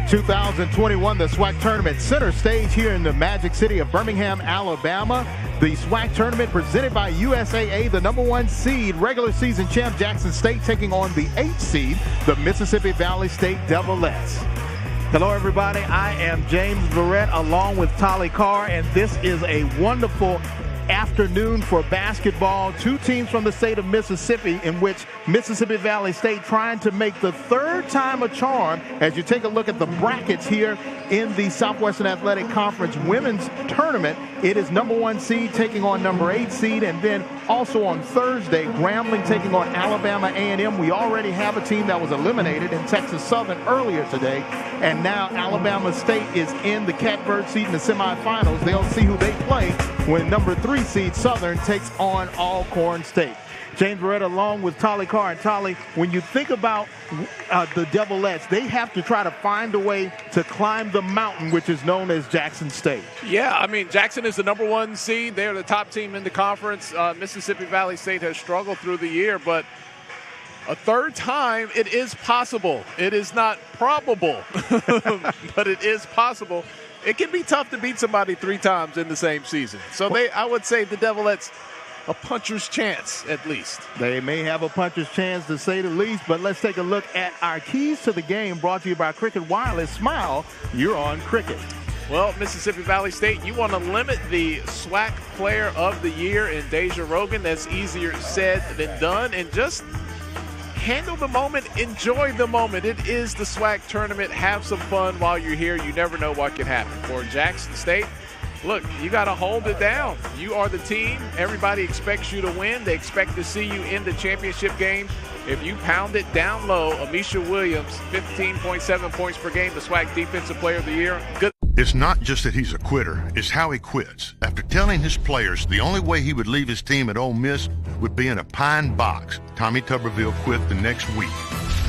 2021, the SWAC tournament center stage here in the Magic City of Birmingham, Alabama. The SWAC tournament presented by USAA, the #1 seed, regular season champ Jackson State taking on the 8th seed, the Mississippi Valley State Devilettes. Hello, everybody. I am James Barrett along with Tolly Carr, and this is a wonderful afternoon for basketball. Two teams from the state of Mississippi, in which Mississippi Valley State trying to make the third time a charm as you take a look at the brackets here in the Southwestern Athletic Conference women's tournament. It is #1 seed taking on #8 seed, and then also on Thursday, Grambling taking on Alabama A&M. We already have a team that was eliminated in Texas Southern earlier today, and now Alabama State is in the catbird seat in the semifinals. They'll see who they play when #3 seed Southern takes on Alcorn State. James Barrett along with Tolly Carr. And Tolly, when you think about the Devilettes, they have to try to find a way to climb the mountain, which is known as Jackson State. Yeah, I mean, Jackson is the #1 seed. They're the top team in the conference. Mississippi Valley State has struggled through the year, but a third time, it is possible. It is not probable, but it is possible. It can be tough to beat somebody 3 times in the same season. So I would say the Devilettes, a puncher's chance at least. They may have a puncher's chance to say the least, but let's take a look at our keys to the game brought to you by Cricket Wireless. Smile, you're on Cricket. Well, Mississippi Valley State, you want to limit the SWAC Player of the Year in Deja Rogan. That's easier said than done. And just handle the moment, enjoy the moment. It is the SWAC tournament. Have some fun while you're here. You never know what can happen. For Jackson State, look, you got to hold it down. You are the team. Everybody expects you to win. They expect to see you in the championship game. If you pound it down low, Amisha Williams, 15.7 points per game, the SWAC Defensive Player of the Year. Good. It's not just that he's a quitter, it's how he quits. After telling his players the only way he would leave his team at Ole Miss would be in a pine box, Tommy Tuberville quit the next week.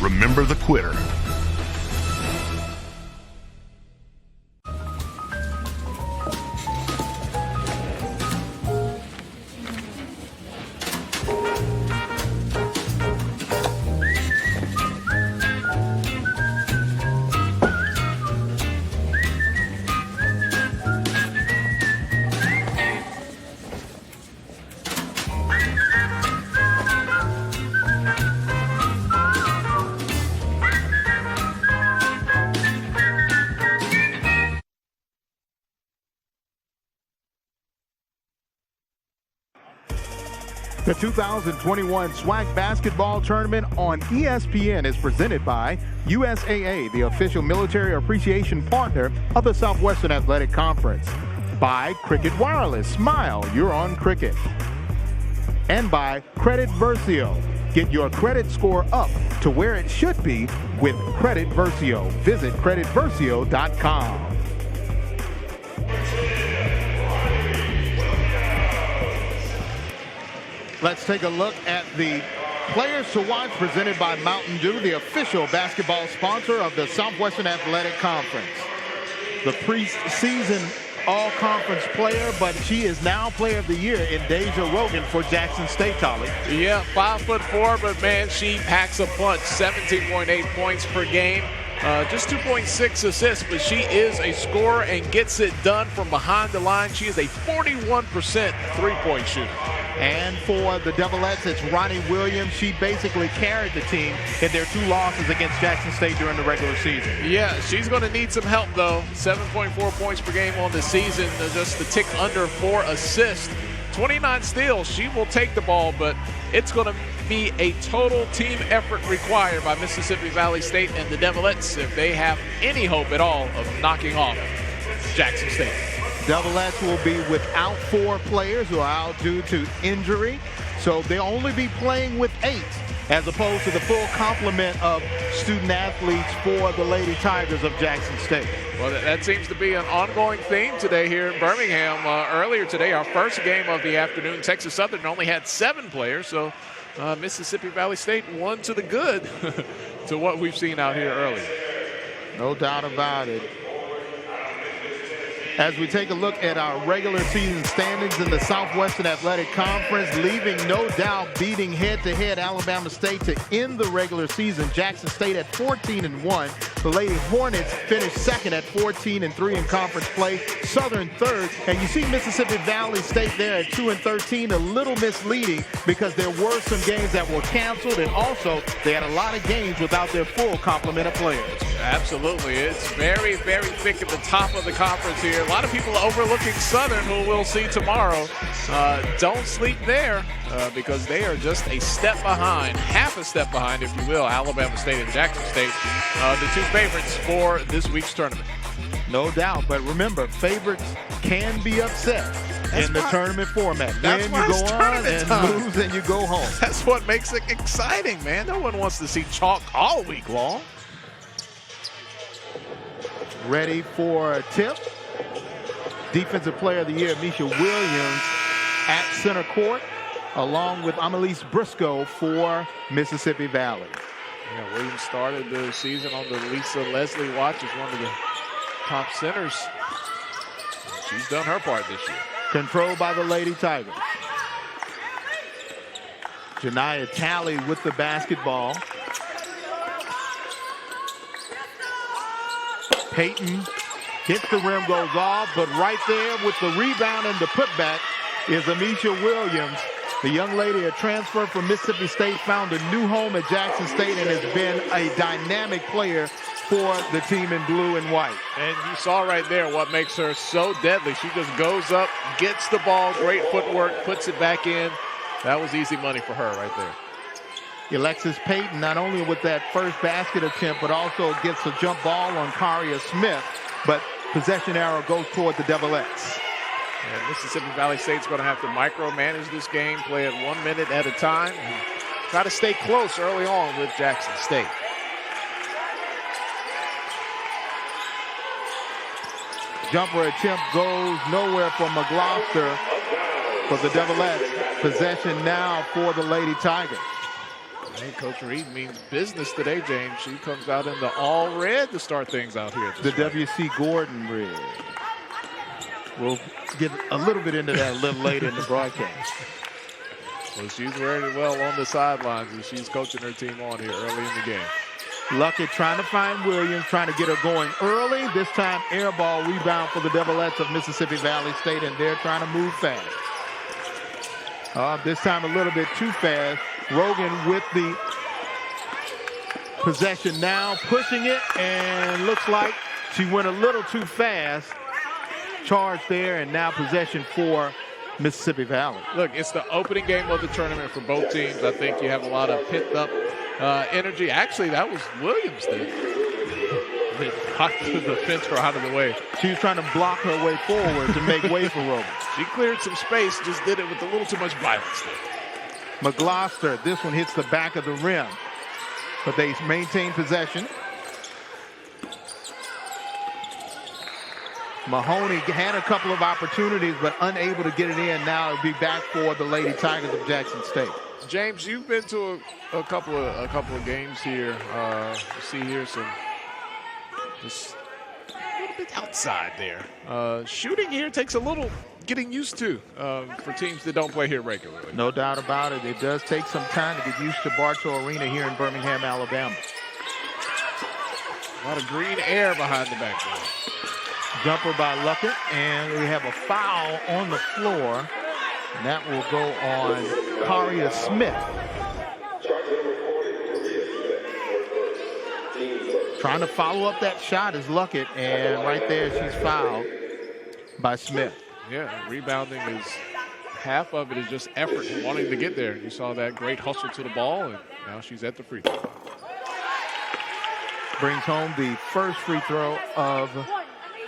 Remember the quitter. The 2021 SWAC basketball tournament on ESPN is presented by USAA, the official military appreciation partner of the Southwestern Athletic Conference. By Cricket Wireless. Smile, you're on Cricket. And by Credit Versio. Get your credit score up to where it should be with Credit Versio. Visit creditversio.com. Let's take a look at the Players to Watch presented by Mountain Dew, the official basketball sponsor of the Southwestern Athletic Conference. The preseason all-conference player, but she is now Player of the Year in Deja Rogan for Jackson State, Tolly. Yeah, 5'4", but man, she packs a punch. 17.8 points per game. Just 2.6 assists, but she is a scorer and gets it done from behind the line. She is a 41% three-point shooter. And for the Devilettes, it's Ronnie Williams. She basically carried the team in their 2 losses against Jackson State during the regular season. Yeah, she's going to need some help, though. 7.4 points per game on the season, just a tick under 4 assists. 29 steals. She will take the ball, but it's going to be a total team effort required by Mississippi Valley State and the Devilettes if they have any hope at all of knocking off Jackson State. Devilettes will be without 4 players who are out due to injury, so they'll only be playing with 8 as opposed to the full complement of student athletes for the Lady Tigers of Jackson State. Well, that seems to be an ongoing theme today here in Birmingham. Earlier today, our first game of the afternoon, Texas Southern only had 7 players, so Mississippi Valley State won to the good to what we've seen out here earlier. No doubt about it. As we take a look at our regular season standings in the Southwestern Athletic Conference, leaving no doubt beating head-to-head Alabama State to end the regular season. Jackson State at 14-1, The Lady Hornets finished second at 14-3 in conference play. Southern third. And you see Mississippi Valley State there at 2-13, a little misleading because there were some games that were canceled, and also they had a lot of games without their full complement of players. Absolutely. It's very, very thick at the top of the conference here. A lot of people overlooking Southern, who we'll see tomorrow. Don't sleep there because they are just a step behind, half a step behind, if you will, Alabama State and Jackson State, the two favorites for this week's tournament. No doubt, but remember, favorites can be upset in the tournament format. Win, you go on, and lose, and you go home. That's what makes it exciting, man. No one wants to see chalk all week long. Ready for a tip. Defensive Player of the Year, Misha Williams at center court, along with Amelise Briscoe for Mississippi Valley. Yeah, Williams started the season on the Lisa Leslie watch as one of the top centers. She's done her part this year. Controlled by the Lady Tigers. Janiyah Talley with the basketball. Peyton hits the rim, goes off, but right there with the rebound and the putback is Amisha Williams. The young lady, a transfer from Mississippi State, found a new home at Jackson State and has been a dynamic player for the team in blue and white. And you saw right there what makes her so deadly. She just goes up, gets the ball, great footwork, puts it back in. That was easy money for her right there. Alexis Payton, not only with that first basket attempt, but also gets a jump ball on Karia Smith. But possession arrow goes toward the Devilettes. And Mississippi Valley State's going to have to micromanage this game, play it 1 minute at a time, and try to stay close early on with Jackson State. Jumper attempt goes nowhere for McGloster for the Devilettes. Possession now for the Lady Tigers. Hey, Coach Reed means business today, James. She comes out in the all red to start things out here. The W.C. Gordon red. We'll get a little bit into that a little later in the broadcast. Well, she's very well on the sidelines as she's coaching her team on here early in the game. Luckett trying to find Williams, trying to get her going early. This time, air ball rebound for the Devilettes of Mississippi Valley State, and they're trying to move fast. This time a little bit too fast. Rogan with the possession now, pushing it, and looks like she went a little too fast. Charge there, and now possession for Mississippi Valley. Look, it's the opening game of the tournament for both teams. I think you have a lot of pent-up energy. Actually, that was Williams that knocked the fence her out of the way. She was trying to block her way forward to make way for Rogan. She cleared some space, just did it with a little too much violence there. McGloster, this one hits the back of the rim, but they maintain possession. Mahoney had a couple of opportunities, but unable to get it in. Now it'll be back for the Lady Tigers of Jackson State. James, you've been to a couple of games here. You see here some just a little bit outside there. Shooting here takes a little getting used to for teams that don't play here regularly. No doubt about it. It does take some time to get used to Bartow Arena here in Birmingham, Alabama. A lot of green air behind the backboard. Jumper by Luckett, and we have a foul on the floor. And that will go on Karia Smith. Trying to follow up that shot is Luckett, and right there she's fouled by Smith. Yeah, rebounding is half of it is just effort and wanting to get there. You saw that great hustle to the ball, and now she's at the free throw. Brings home the first free throw of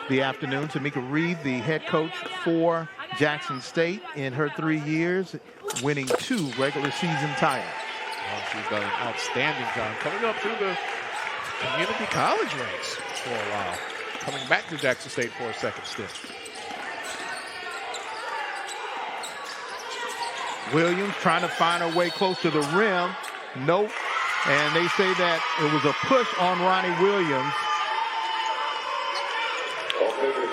the afternoon. Tamika Reed, the head coach for Jackson State in her 3 years, winning 2 regular season titles. Well, she's done an outstanding job coming up through the community college ranks for a while. Coming back to Jackson State for a second stint. Williams trying to find her way close to the rim. Nope. And they say that it was a push on Ronnie Williams.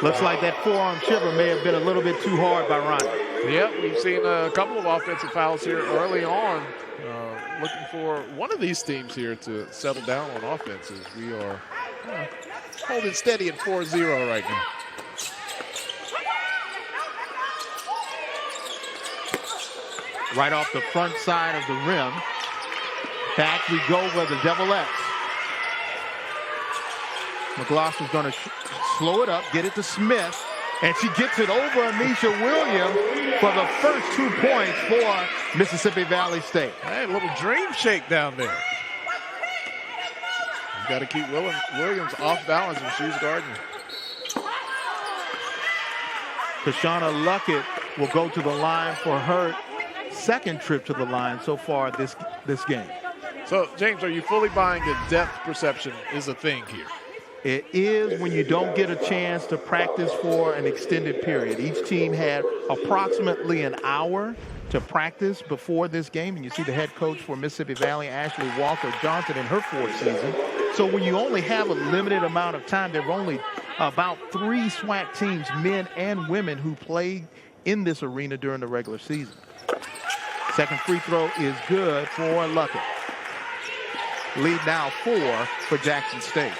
Looks like that forearm shiver may have been a little bit too hard by Ronnie. Yep, we've seen a couple of offensive fouls here early on. Looking for one of these teams here to settle down on offense as we are Holding steady at 4-0 right now. Right off the front side of the rim. Back we go with the Devilettes. McGlosser's going to slow it up, get it to Smith, and she gets it over Amisha Williams for the first 2 points for Mississippi Valley State. Hey, a little dream shake down there. You got to keep Williams off balance when she's guarding. Kashana Luckett will go to the line for her second trip to the line so far this game. So, James, are you fully buying that depth perception is a thing here? It is when you don't get a chance to practice for an extended period. Each team had approximately an hour to practice before this game. And you see the head coach for Mississippi Valley, Ashley Walker Johnson, in her fourth season. So when you only have a limited amount of time, there are only about 3 SWAC teams, men and women, who played in this arena during the regular season. Second free throw is good for Luckett. Lead now 4 for Jackson State.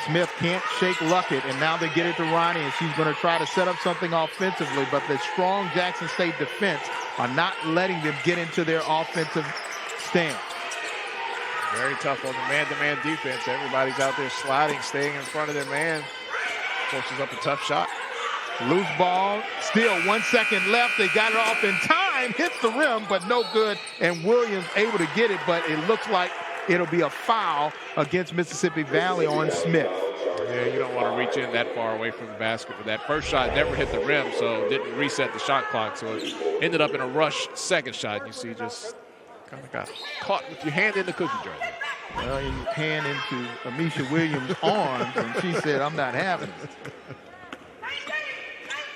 Smith can't shake Luckett, and now they get it to Ronnie, and she's going to try to set up something offensively, but the strong Jackson State defense are not letting them get into their offensive stance. Very tough on the man-to-man defense. Everybody's out there sliding, staying in front of their man. Forces up a tough shot. Loose ball, still 1 second left. They got it off in time, hits the rim, but no good, and Williams able to get it, but it looks like it'll be a foul against Mississippi Valley on Smith. Yeah, you don't want to reach in that far away from the basket, but that first shot never hit the rim, so didn't reset the shot clock, so it ended up in a rush second shot. You see, just kind of got caught with your hand in the cookie jar there. Well, your hand into Amisha Williams' arms, and she said, I'm not having it.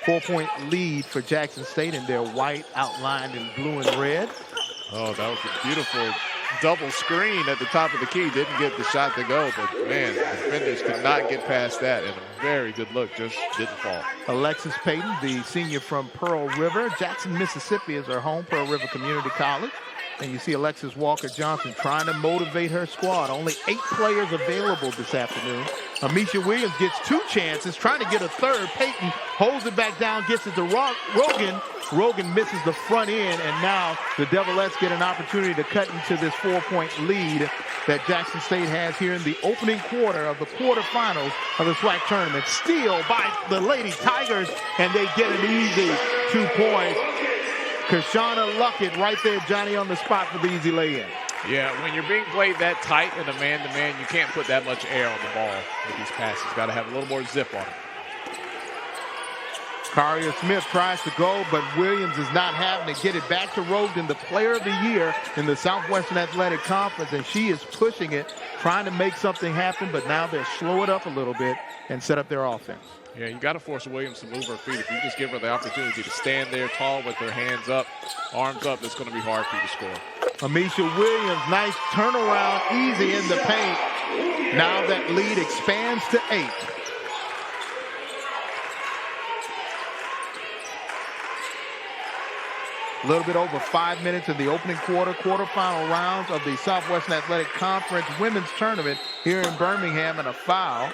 4-point lead for Jackson State, and they're white outlined in blue and red. Oh, that was a beautiful double screen at the top of the key. Didn't get the shot to go, but man, the defenders could not get past that, and a very good look, just didn't fall. Alexis Payton, the senior from Pearl River. Jackson, Mississippi is her home, Pearl River Community College. And you see Alexis Walker Johnson trying to motivate her squad. Only 8 players available this afternoon. Amisha Williams gets 2 chances, trying to get a third. Payton holds it back down, gets it to Rogan. Rogan misses the front end, and now the Devilettes get an opportunity to cut into this 4-point lead that Jackson State has here in the opening quarter of the quarterfinals of the SWAC tournament. Steal by the Lady Tigers, and they get an easy 2 points. Kashana Luckett right there, Johnny, on the spot for the easy lay-in. Yeah, when you're being played that tight in a man-to-man, you can't put that much air on the ball with these passes. Got to have a little more zip on it. Karia Smith tries to go, but Williams is not having to get it back to Rogan, the player of the year in the Southwestern Athletic Conference, and she is pushing it, trying to make something happen, but now they'll slow it up a little bit and set up their offense. Yeah, you got to force Williams to move her feet. If you just give her the opportunity to stand there tall with her hands up, arms up, it's going to be hard for you to score. Amisha Williams, nice turnaround, easy in the paint. Now that lead expands to 8. A little bit over 5 minutes in the opening quarterfinal rounds of the Southwestern Athletic Conference women's tournament here in Birmingham, and a foul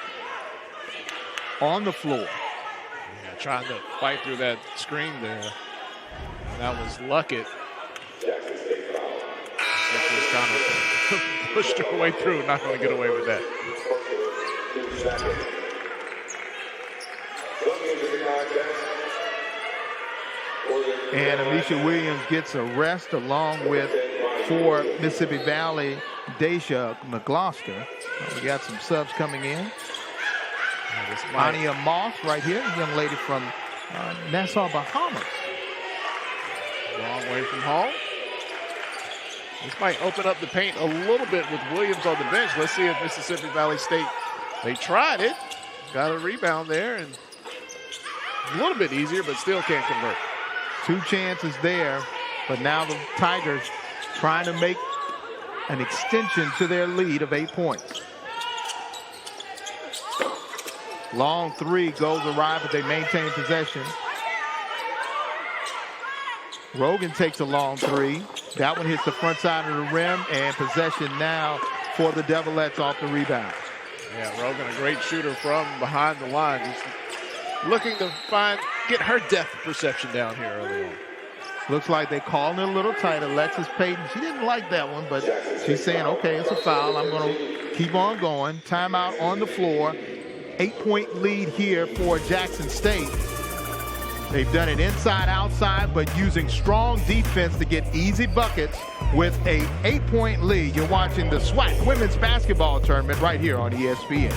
on the floor. Yeah, trying to fight through that screen there. And that was Luckett. Just kind of pushed her way through, not going to get away with that. And Amisha Williams gets a rest along with, for Mississippi Valley, Daisha McGlosser. We got some subs coming in. Ania Moss right here, a young lady from Nassau, Bahamas. Long way from home. This might open up the paint a little bit with Williams on the bench. Let's see if Mississippi Valley State, they tried it. Got a rebound there, and a little bit easier, but still can't convert. 2 chances there, but now the Tigers trying to make an extension to their lead of 8 points. Long 3 goes awry, but they maintain possession. Rogan takes a long 3. That one hits the front side of the rim, and possession now for the Devilettes off the rebound. Yeah, Rogan, a great shooter from behind the line. Just looking to get her depth perception down here early on. Looks like they calling it a little tight. Alexis Payton, she didn't like that one, but she's saying, okay, it's a foul. I'm going to keep on going. Timeout on the floor. 8-point lead here for Jackson State. They've done it inside, outside, but using strong defense to get easy buckets with a 8-point lead. You're watching the SWAC Women's Basketball Tournament right here on ESPN.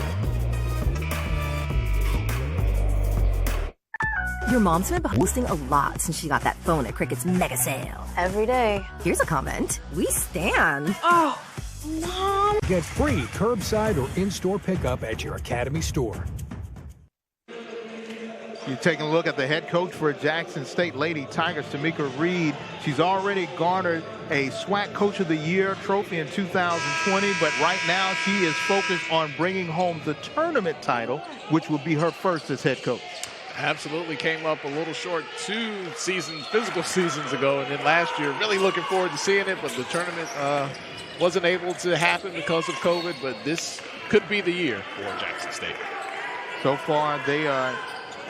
Your mom's been posting a lot since she got that phone at Crickett's mega sale. Every day. Here's a comment. We stan. Oh, Mom. Get free curbside or in-store pickup at your Academy store. You're taking a look at the head coach for Jackson State Lady Tigers, Tamika Reed. She's already garnered a SWAC Coach of the Year trophy in 2020, but right now she is focused on bringing home the tournament title, which will be her first as head coach. Absolutely came up a little short 2 physical seasons ago, and then last year really looking forward to seeing it, but the tournament wasn't able to happen because of COVID, but this could be the year for Jackson State. So far they are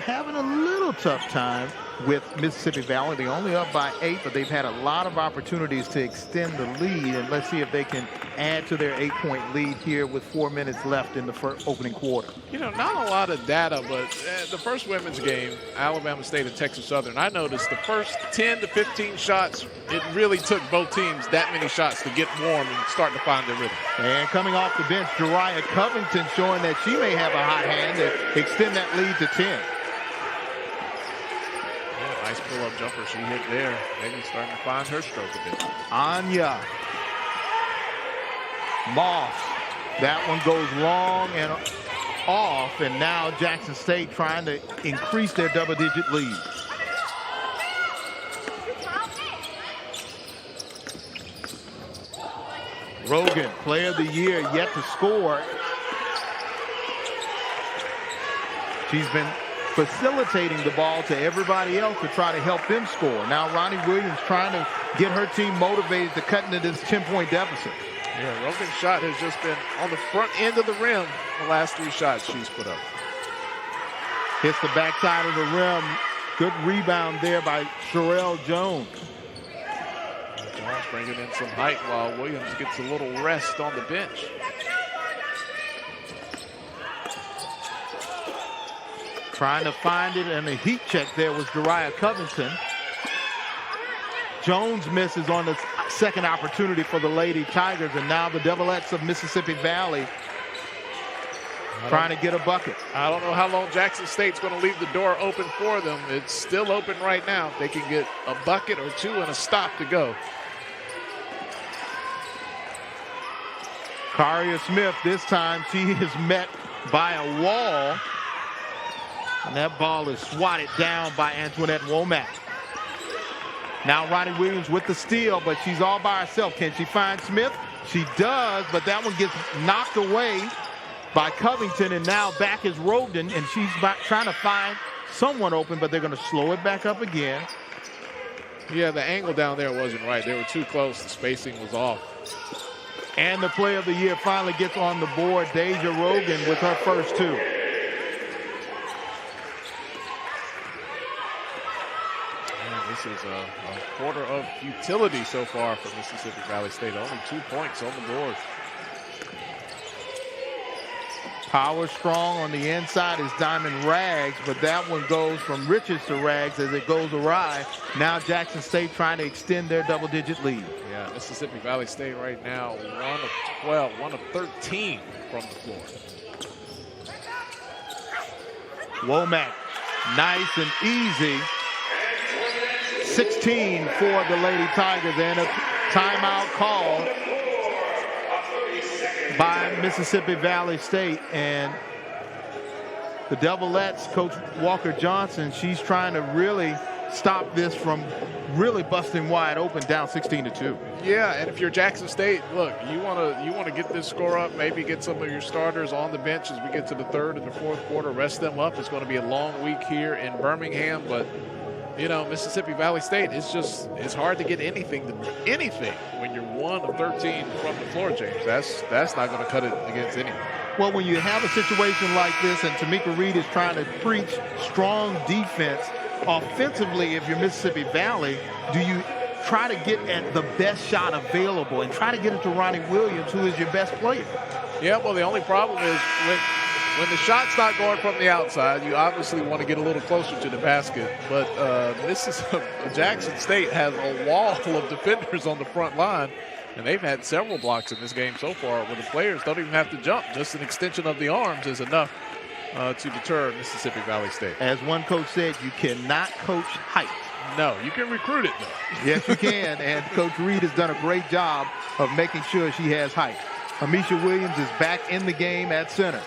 having a little tough time with Mississippi Valley. They're only up by 8, but they've had a lot of opportunities to extend the lead, and let's see if they can add to their 8-point lead here with 4 minutes left in the first opening quarter. You know, not a lot of data, but the first women's game, Alabama State and Texas Southern, I noticed the first 10 to 15 shots, it really took both teams that many shots to get warm and start to find their rhythm. And coming off the bench, Jariah Covington showing that she may have a hot hand to extend that lead to 10. Nice pull-up jumper she hit there. Maybe starting to find her stroke a bit. Anya Moss. That one goes long and off, and now Jackson State trying to increase their double-digit lead. Rogan, player of the year, yet to score. She's been facilitating the ball to everybody else to try to help them score. Now Ronnie Williams trying to get her team motivated to cut into this 10-point deficit. Yeah, Rogan's shot has just been on the front end of the rim the last 3 shots she's put up. Hits the backside of the rim. Good rebound there by Sherelle Jones. Jones bringing in some height while Williams gets a little rest on the bench. Trying to find it, and the heat check there was Jariah Covington. Jones misses on the second opportunity for the Lady Tigers, and now the Devilettes of Mississippi Valley trying to get a bucket. I don't know how long Jackson State's going to leave the door open for them. It's still open right now. They can get a bucket or 2 and a stop to go. Karia Smith, this time she is met by a wall. And that ball is swatted down by Antoinette Womack. Now Ronnie Williams with the steal, but she's all by herself. Can she find Smith? She does, but that one gets knocked away by Covington, and now back is Rogden, and she's trying to find someone open, but they're going to slow it back up again. Yeah, the angle down there wasn't right. They were too close. The spacing was off. And the player of the year finally gets on the board, Deja Rogan, with her first 2. This is a quarter of futility so far for Mississippi Valley State. Only 2 points on the board. Power strong on the inside is Diamond Rags, but that one goes from riches to rags as it goes awry. Now Jackson State trying to extend their double-digit lead. Yeah, Mississippi Valley State right now 1 of 12, 1 of 13 from the floor. Womack, nice and easy. 16 for the Lady Tigers, and a timeout call by Mississippi Valley State. And the Devilettes, Coach Walker Johnson, she's trying to really stop this from really busting wide open, down 16-2. Yeah, and if you're Jackson State, look, you want to get this score up, maybe get some of your starters on the bench as we get to the third and the fourth quarter, rest them up. It's going to be a long week here in Birmingham, but you know, Mississippi Valley State, it's hard to get anything when you're 1 of 13 from the floor, James. That's not going to cut it against anyone. Well, when you have a situation like this and Tamika Reed is trying to preach strong defense, offensively, if you're Mississippi Valley, do you try to get at the best shot available and try to get it to Ronnie Williams, who is your best player? Yeah, well, the only problem is when the shot's not going from the outside, you obviously want to get a little closer to the basket. But Jackson State has a wall of defenders on the front line, and they've had several blocks in this game so far where the players don't even have to jump. Just an extension of the arms is enough to deter Mississippi Valley State. As one coach said, you cannot coach height. No, you can recruit it, though. Yes, you can, and Coach Reed has done a great job of making sure she has height. Amisha Williams is back in the game at center.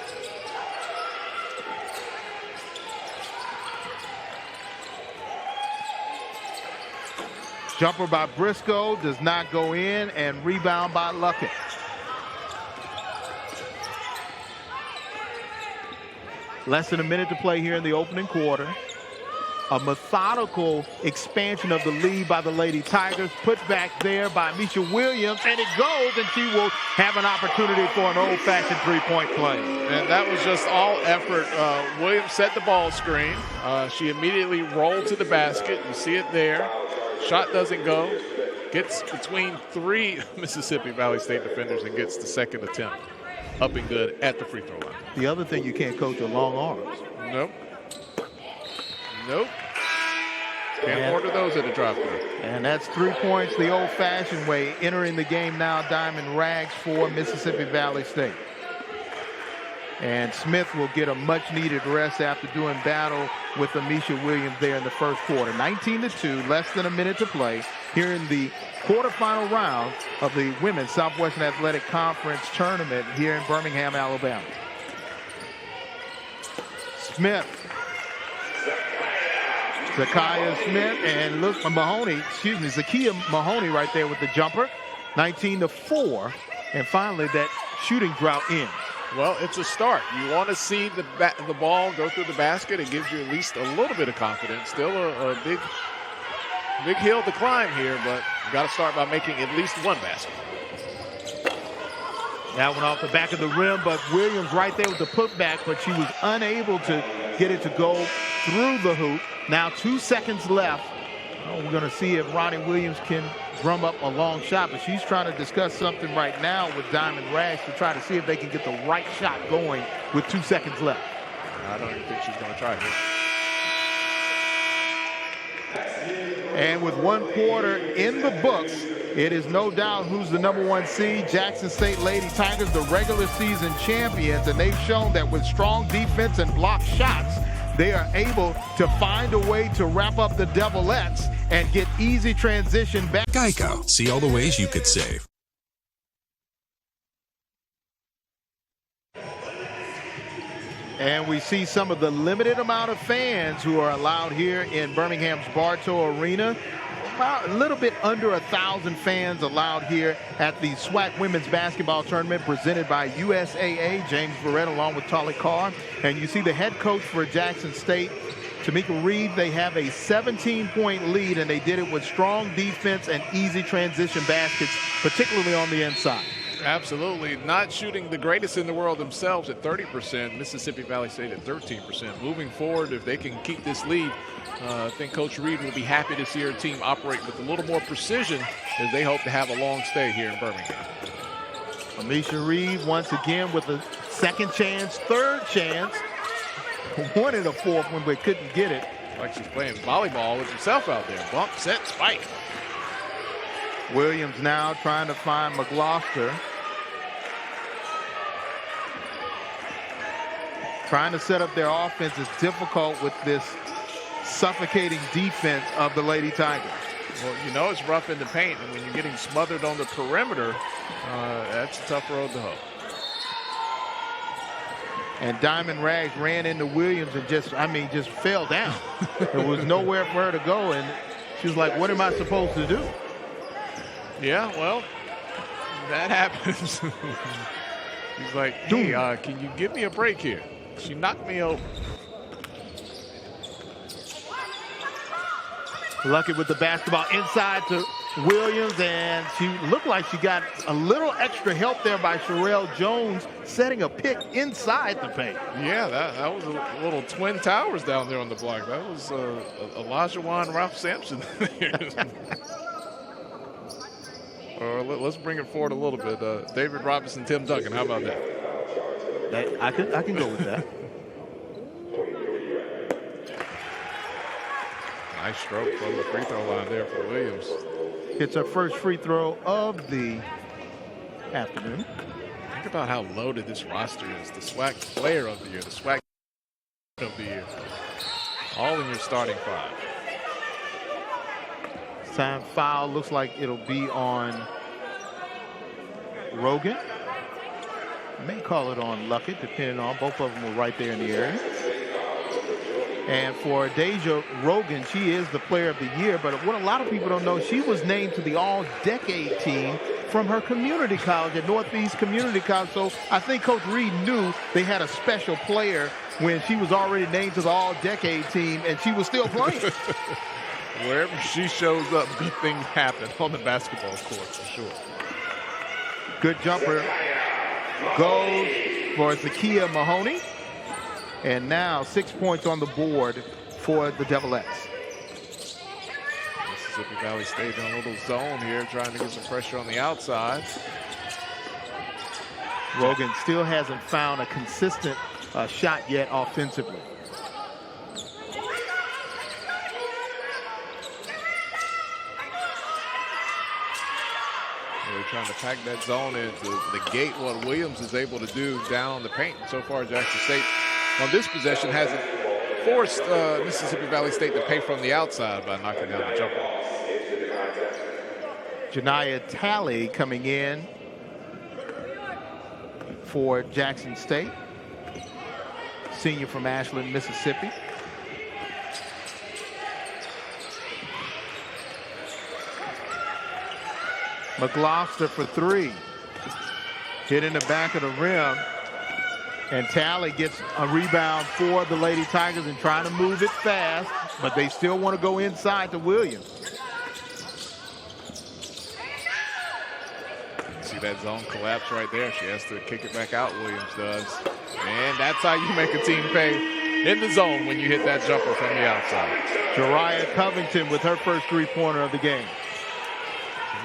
Jumper by Briscoe does not go in, and rebound by Luckett. Less than a minute to play here in the opening quarter. A methodical expansion of the lead by the Lady Tigers. Put back there by Misha Williams, and it goes, and she will have an opportunity for an old-fashioned three-point play. And that was just all effort. Williams set the ball screen. She immediately rolled to the basket. You see it there. Shot doesn't go. Gets between 3 Mississippi Valley State defenders and gets the second attempt. Up and good at the free throw line. The other thing you can't coach are long arms. Nope. Can't order those at the drop-through. And that's 3 points the old-fashioned way. Entering the game now, Diamond Rags for Mississippi Valley State. And Smith will get a much-needed rest after doing battle with Amisha Williams there in the first quarter. 19-2, less than a minute to play here in the quarterfinal round of the Women's Southwestern Athletic Conference Tournament here in Birmingham, Alabama. Smith. Zakiya Smith and Zakiya Mahoney right there with the jumper. 19-4, and finally that shooting drought ends. Well, it's a start. You want to see the ball go through the basket. It gives you at least a little bit of confidence. Still a big hill to climb here, but you got to start by making at least one basket. That one off the back of the rim, but Williams right there with the putback, but she was unable to get it to go through the hoop. Now 2 seconds left. We're going to see if Ronnie Williams can drum up a long shot, but she's trying to discuss something right now with Diamond Rags to try to see if they can get the right shot going with 2 seconds left. I don't even think she's going to try here. And with 1 quarter in the books, it is no doubt who's the #1 seed. Jackson State Lady Tigers, the regular season champions, and they've shown that with strong defense and block shots, they are able to find a way to wrap up the Devilettes and get easy transition back. Geico. See all the ways you could save. And we see some of the limited amount of fans who are allowed here in Birmingham's Bartow Arena. About a little bit under 1,000 fans allowed here at the SWAC Women's Basketball Tournament presented by USAA, James Barrett, along with Tolly Carr. And you see the head coach for Jackson State, Tamika Reed. They have a 17-point lead, and they did it with strong defense and easy transition baskets, particularly on the inside. Absolutely. Not shooting the greatest in the world themselves at 30%. Mississippi Valley State at 13%. Moving forward, if they can keep this lead, I think Coach Reed will be happy to see her team operate with a little more precision as they hope to have a long stay here in Birmingham. Amisha Reed once again with a second chance, third chance. Wanted a fourth one, but couldn't get it. Like she's playing volleyball with herself out there. Bump, set, spike. Williams now trying to find McGloster. Trying to set up their offense is difficult with this suffocating defense of the Lady Tigers. Well, you know it's rough in the paint, and when you're getting smothered on the perimeter, that's a tough road to hoe. And Diamond Rags ran into Williams and just fell down. There was nowhere for her to go, and she was like, what am I supposed to do? Yeah, well, that happens. He's like, hey, can you give me a break here? She knocked me over. Luckett with the basketball inside to Williams, and she looked like she got a little extra help there by Sherelle Jones setting a pick inside the paint. Yeah, that was a little Twin Towers down there on the block. That was Elijah Wan, Ralph Sampson. Let's bring it forward a little bit. David Robinson, Tim Duncan, how about that? I can go with that. Nice stroke from the free throw line there for Williams. It's her first free throw of the afternoon. Think about how loaded this roster is. The SWAC player of the year, the SWAC of the year. All in your starting five. Time foul looks like it'll be on Rogan. May call it on Luckett, depending on both of them were right there in the area. And for Deja Rogan, she is the player of the year. But what a lot of people don't know, she was named to the all-decade team from her community college at Northeast Community College. So I think Coach Reed knew they had a special player when she was already named to the all-decade team, and she was still playing. Wherever she shows up, good things happen on the basketball court, for sure. Good jumper goes for Zakiya Mahoney. And now 6 points on the board for the Devilettes. Mississippi Valley State in a little zone here, trying to get some pressure on the outside. Rogan still hasn't found a consistent shot yet offensively. They're trying to pack that zone in to negate what Williams is able to do down on the paint. And so far, Jackson State on this possession hasn't forced Mississippi Valley State to pay from the outside by knocking down the jumper. Janiyah Talley coming in for Jackson State. Senior from Ashland, Mississippi. McGloster for three. Hit in the back of the rim. And Talley gets a rebound for the Lady Tigers and trying to move it fast, but they still want to go inside to Williams. See that zone collapse right there. She has to kick it back out, Williams does. And that's how you make a team pay in the zone when you hit that jumper from the outside. Jariah Covington with her first three-pointer of the game.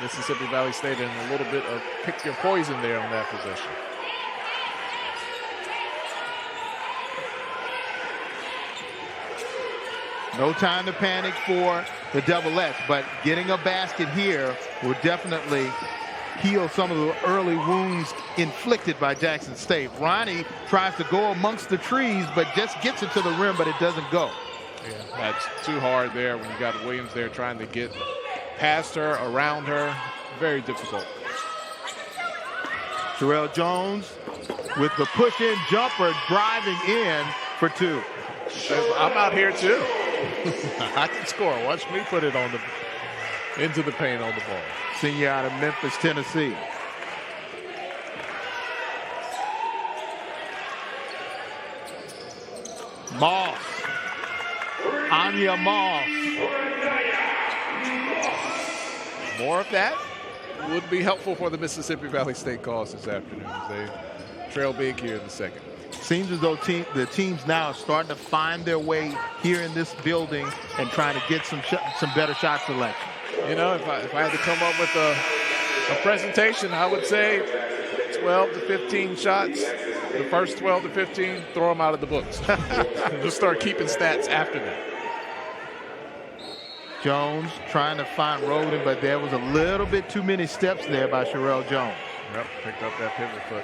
Mississippi Valley State in a little bit of pick your poison there on that possession. No time to panic for the Devilettes, but getting a basket here will definitely heal some of the early wounds inflicted by Jackson State. Ronnie tries to go amongst the trees, but just gets it to the rim, but it doesn't go. Yeah, that's too hard there when you got Williams there trying to get past her, around her. Very difficult. Sherelle Jones with the push-in jumper driving in for two. I'm out here too. I can score. Watch me put it into the paint on the ball. Senior out of Memphis, Tennessee. Moss. Anya Moss. More of that would be helpful for the Mississippi Valley State cause this afternoon as they trail big here in the second. Seems as though the teams now are starting to find their way here in this building and trying to get some better shot selection. You know, if I had to come up with a presentation, I would say 12 to 15 shots. The first 12 to 15, throw them out of the books. Just start keeping stats after that. Jones trying to find Roden, but there was a little bit too many steps there by Sherelle Jones. Yep, picked up that pivot foot.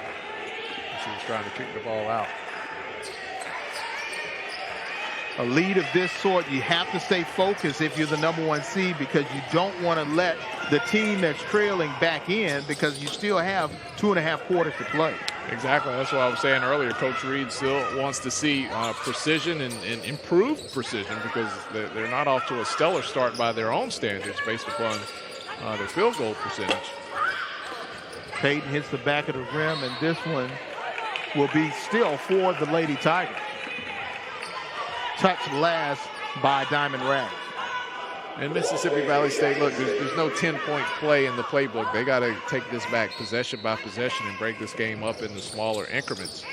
She was trying to kick the ball out. A lead of this sort, you have to stay focused if you're the number one seed, because you don't want to let the team that's trailing back in, because you still have 2.5 quarters to play. Exactly. That's what I was saying earlier. Coach Reed still wants to see precision and improved precision, because they're not off to a stellar start by their own standards based upon their field goal percentage. Payton hits the back of the rim, and this one will be still for the Lady Tigers. Touch last by Diamond Rag. And Mississippi Valley State, look, there's no 10-point play in the playbook. They got to take this back possession by possession and break this game up into smaller increments.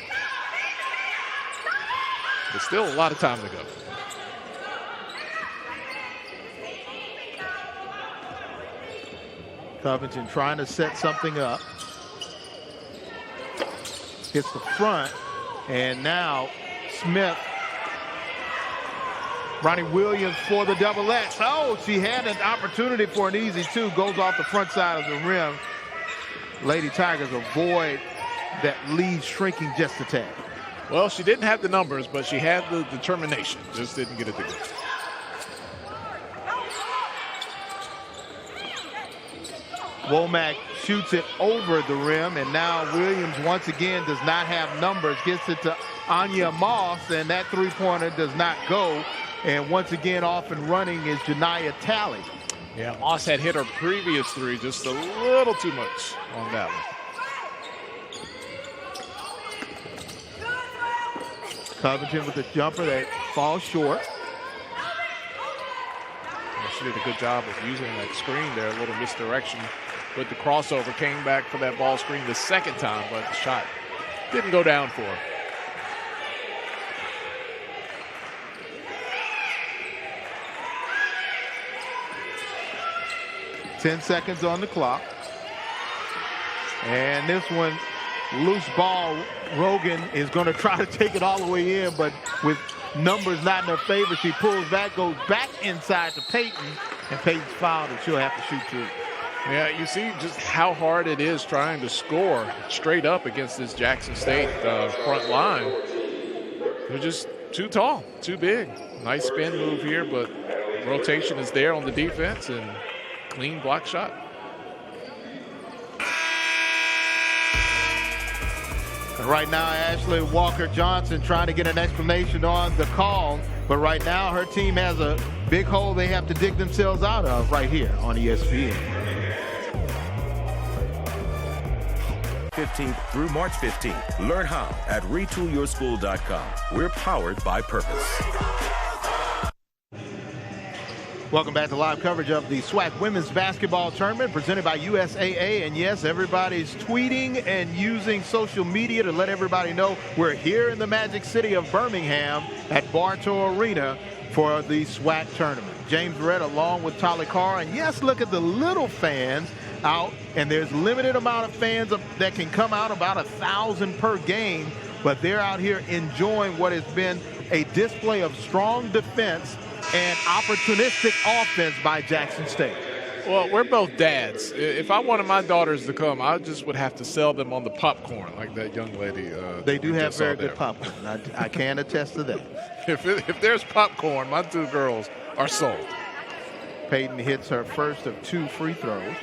But still a lot of time to go. Covington trying to set something up. Hits the front, and now Smith. Ronnie Williams for the double X. Oh, she had an opportunity for an easy two. Goes off the front side of the rim. Lady Tigers avoid that lead shrinking just a tad. Well, she didn't have the numbers, but she had the determination. Just didn't get it to go. Womack shoots it over the rim, and now Williams once again does not have numbers. Gets it to Anya Moss, and that three-pointer does not go. And once again, off and running is Janiyah Talley. Yeah, Moss had hit her previous three just a little too much on that one. Covington with the jumper that falls short. She did a good job of using that screen there, a little misdirection with the crossover. Came back for that ball screen the second time, but the shot didn't go down for her. Ten seconds on the clock. And this one, loose ball. Rogan is going to try to take it all the way in, but with numbers not in her favor, she pulls back, goes back inside to Peyton, and Peyton's fouled, and she'll have to shoot two. Yeah, you see just how hard it is trying to score straight up against this Jackson State front line. They're just too tall, too big. Nice spin move here, but rotation is there on the defense, and clean block shot. And right now, Ashley Walker-Johnson trying to get an explanation on the call. But right now, her team has a big hole they have to dig themselves out of right here on ESPN. 15th through March 15th. Learn how at retoolyourschool.com. We're powered by purpose. Welcome back to live coverage of the SWAC Women's Basketball Tournament presented by USAA. And yes, everybody's tweeting and using social media to let everybody know we're here in the Magic City of Birmingham at Bartow Arena for the SWAC Tournament. James Redd along with Tali Carr. And yes, look at the little fans out. And there's limited amount of fans that can come out, about 1,000 per game. But they're out here enjoying what has been a display of strong defense and opportunistic offense by Jackson State. Well, we're both dads. If I wanted my daughters to come, I just would have to sell them on the popcorn like that young lady. They do have very good popcorn. I can attest to that. If there's popcorn, my two girls are sold. Peyton hits her first of two free throws.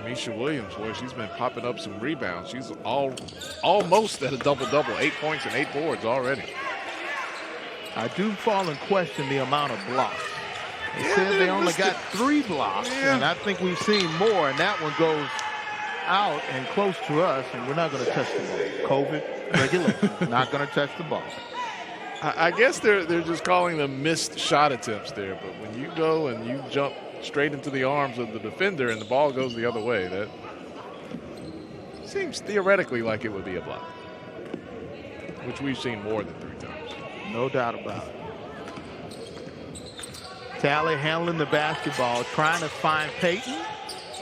Misha Williams, boy, she's been popping up some rebounds. She's almost at a double-double, 8 points and 8 boards already. I do fall in question the amount of blocks. It says they only got 3 blocks, and I think we've seen more, and that one goes out and close to us, and we're not going to touch the ball. COVID regulation, not going to touch the ball. I guess they're just calling them missed shot attempts there, but when you go and you jump straight into the arms of the defender and the ball goes the other way, that seems theoretically like it would be a block, which we've seen more than 3 times. No doubt about it. Talley handling the basketball, trying to find Peyton.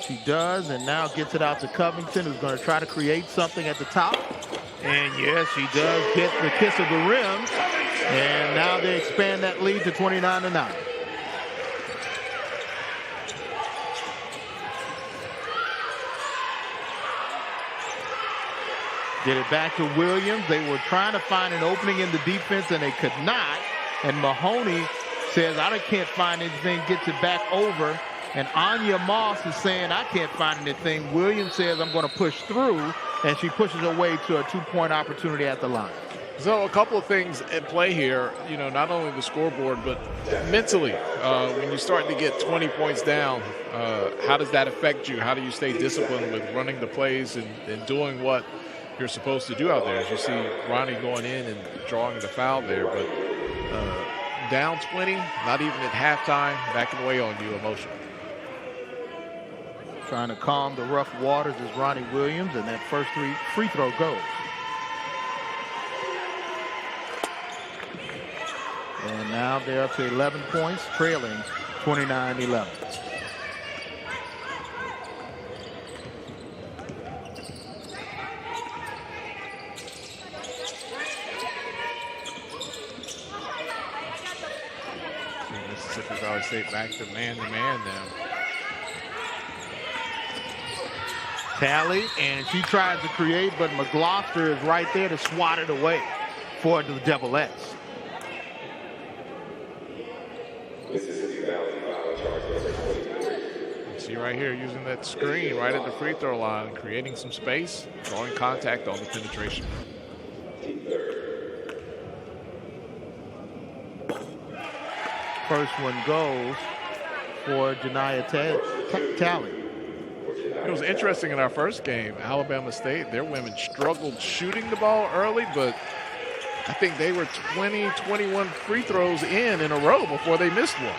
She does, and now gets it out to Covington, who's going to try to create something at the top. And yes, she does get the kiss of the rim. And now they expand that lead to 29-9. Get it back to Williams. They were trying to find an opening in the defense, and they could not. And Mahoney says, I can't find anything, gets it back over. And Anya Moss is saying, I can't find anything. Williams says, I'm going to push through, and she pushes her way to a 2-point opportunity at the line. So a couple of things at play here, you know, not only the scoreboard, but mentally, when you start to get 20 points down, how does that affect you? How do you stay disciplined with running the plays and doing what you're supposed to do out there? As you see Ronnie going in and drawing the foul there, but down 20, not even at halftime, backing away on you emotionally. Trying to calm the rough waters is Ronnie Williams, and that first free throw goes. And now they're up to 11 points, trailing 29-11. Mississippi Valley State back to man-to-man now. Tally, and she tries to create, but McGloster is right there to swat it away for the Devilettes. See right here, using that screen right at the free throw line, creating some space, drawing contact on the penetration. First one goes for Janiyah Tally. It was interesting in our first game, Alabama State, their women struggled shooting the ball early, but I think they were 20, 21 free throws in a row before they missed one.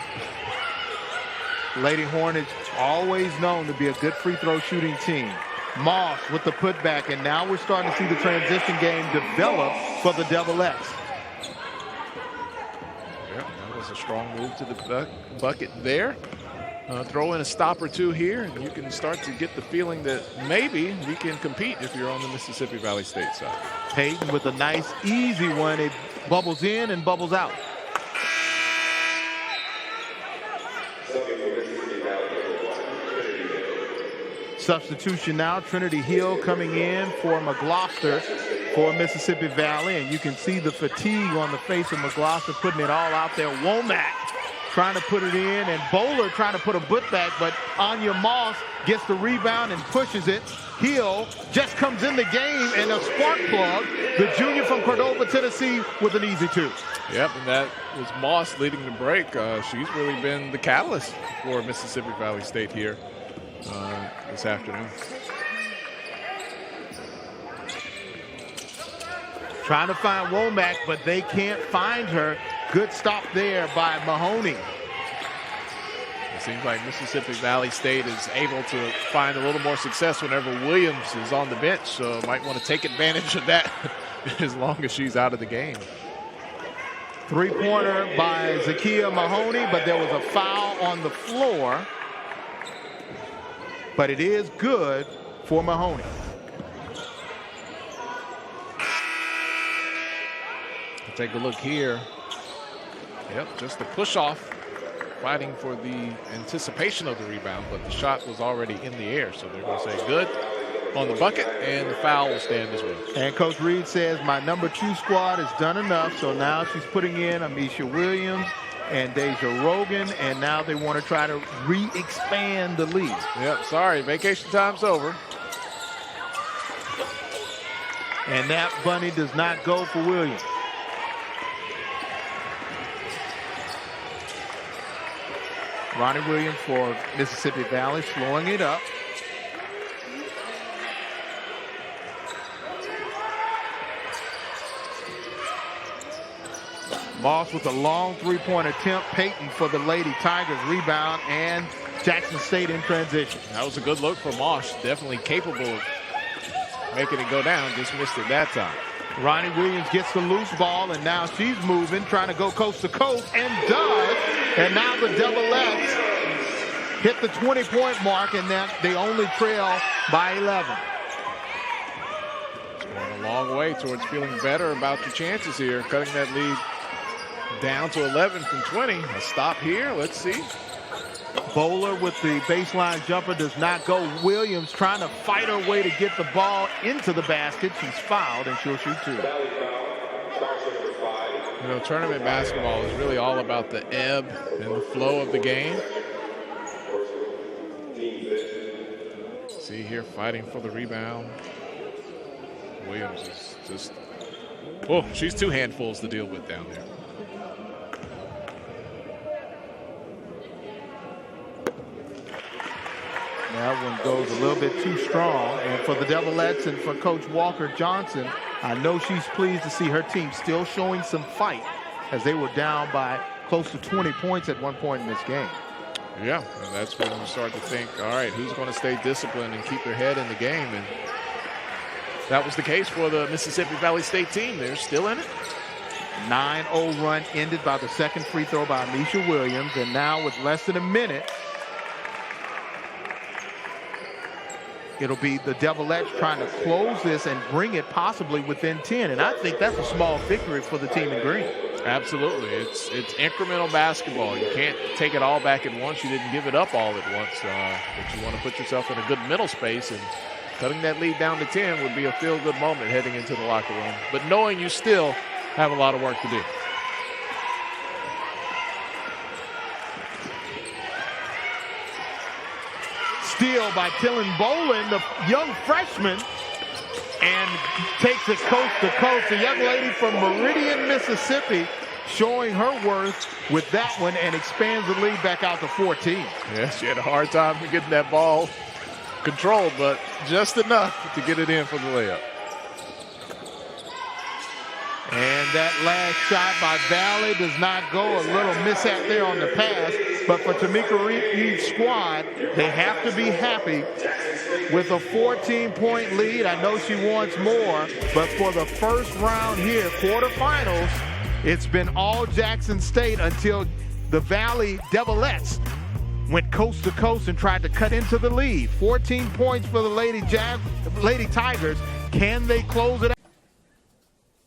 Lady Hornets always known to be a good free throw shooting team. Moss with the putback, and now we're starting to see the transition game develop for the Devilettes. Yep, that was a strong move to the bucket there. Throw in a stop or two here, and you can start to get the feeling that maybe we can compete if you're on the Mississippi Valley State side. Payton with a nice, easy one. It bubbles in and bubbles out. Substitution now, Trinity Hill coming in for McGloster for Mississippi Valley, and you can see the fatigue on the face of McGloster, putting it all out there. Womack trying to put it in, and Bowler trying to put a putback, but Anya Moss gets the rebound and pushes it. Hill just comes in the game, and a spark plug, the junior from Cordova, Tennessee, with an easy two. Yep, and that was Moss leading the break. She's really been the catalyst for Mississippi Valley State here this afternoon. Trying to find Womack, but they can't find her. Good stop there by Mahoney. It seems like Mississippi Valley State is able to find a little more success whenever Williams is on the bench, so might want to take advantage of that as long as she's out of the game. Three-pointer by Zakiya Mahoney, but there was a foul on the floor. But it is good for Mahoney. Take a look here. Yep, just a push off, fighting for the anticipation of the rebound, but the shot was already in the air, so they're going to say good on the bucket, and the foul will stand as well. And Coach Reed says my number 2 squad has done enough, so now she's putting in Amisha Williams and Deja Rogan, and now they want to try to re-expand the lead. Yep, sorry, vacation time's over. And that bunny does not go for Williams. Ronnie Williams for Mississippi Valley, slowing it up. Moss with a long three-point attempt. Payton for the Lady Tigers rebound, and Jackson State in transition. That was a good look for Moss. Definitely capable of making it go down. Just missed it that time. Ronnie Williams gets the loose ball, and now she's moving, trying to go coast to coast, and does. And now the Devilettes hit the 20-point mark, and then they only trail by 11. It's going a long way towards feeling better about your chances here, cutting that lead down to 11 from 20. A stop here. Let's see. Bowler with the baseline jumper does not go. Williams trying to fight her way to get the ball into the basket. She's fouled, and she'll shoot 2. You know, tournament basketball is really all about the ebb and the flow of the game. See here, fighting for the rebound. Williams is just, oh, she's 2 handfuls to deal with down there. That one goes a little bit too strong. And for the Devilettes and for Coach Walker Johnson, I know she's pleased to see her team still showing some fight as they were down by close to 20 points at one point in this game. Yeah, and that's when you start to think, all right, who's going to stay disciplined and keep their head in the game? And that was the case for the Mississippi Valley State team. They're still in it. 9-0 run ended by the second free throw by Amisha Williams. And now with less than a minute, it'll be the Devilettes trying to close this and bring it possibly within 10. And I think that's a small victory for the team in green. Absolutely. It's incremental basketball. You can't take it all back at once. You didn't give it up all at once. But you want to put yourself in a good middle space, and cutting that lead down to 10 would be a feel-good moment heading into the locker room. But knowing you still have a lot of work to do. Steal by Tillen Boland, the young freshman, and takes it coast to coast. A young lady from Meridian, Mississippi, showing her worth with that one and expands the lead back out to 14. Yeah, she had a hard time getting that ball controlled, but just enough to get it in for the layup. And that last shot by Valley does not go. A little mishap there on the pass. But for Tamika Reed's squad, they have to be happy with a 14-point lead. I know she wants more, but for the first round here, quarterfinals, it's been all Jackson State until the Valley Devilettes went coast to coast and tried to cut into the lead. 14 points for the Lady Tigers. Can they close it out?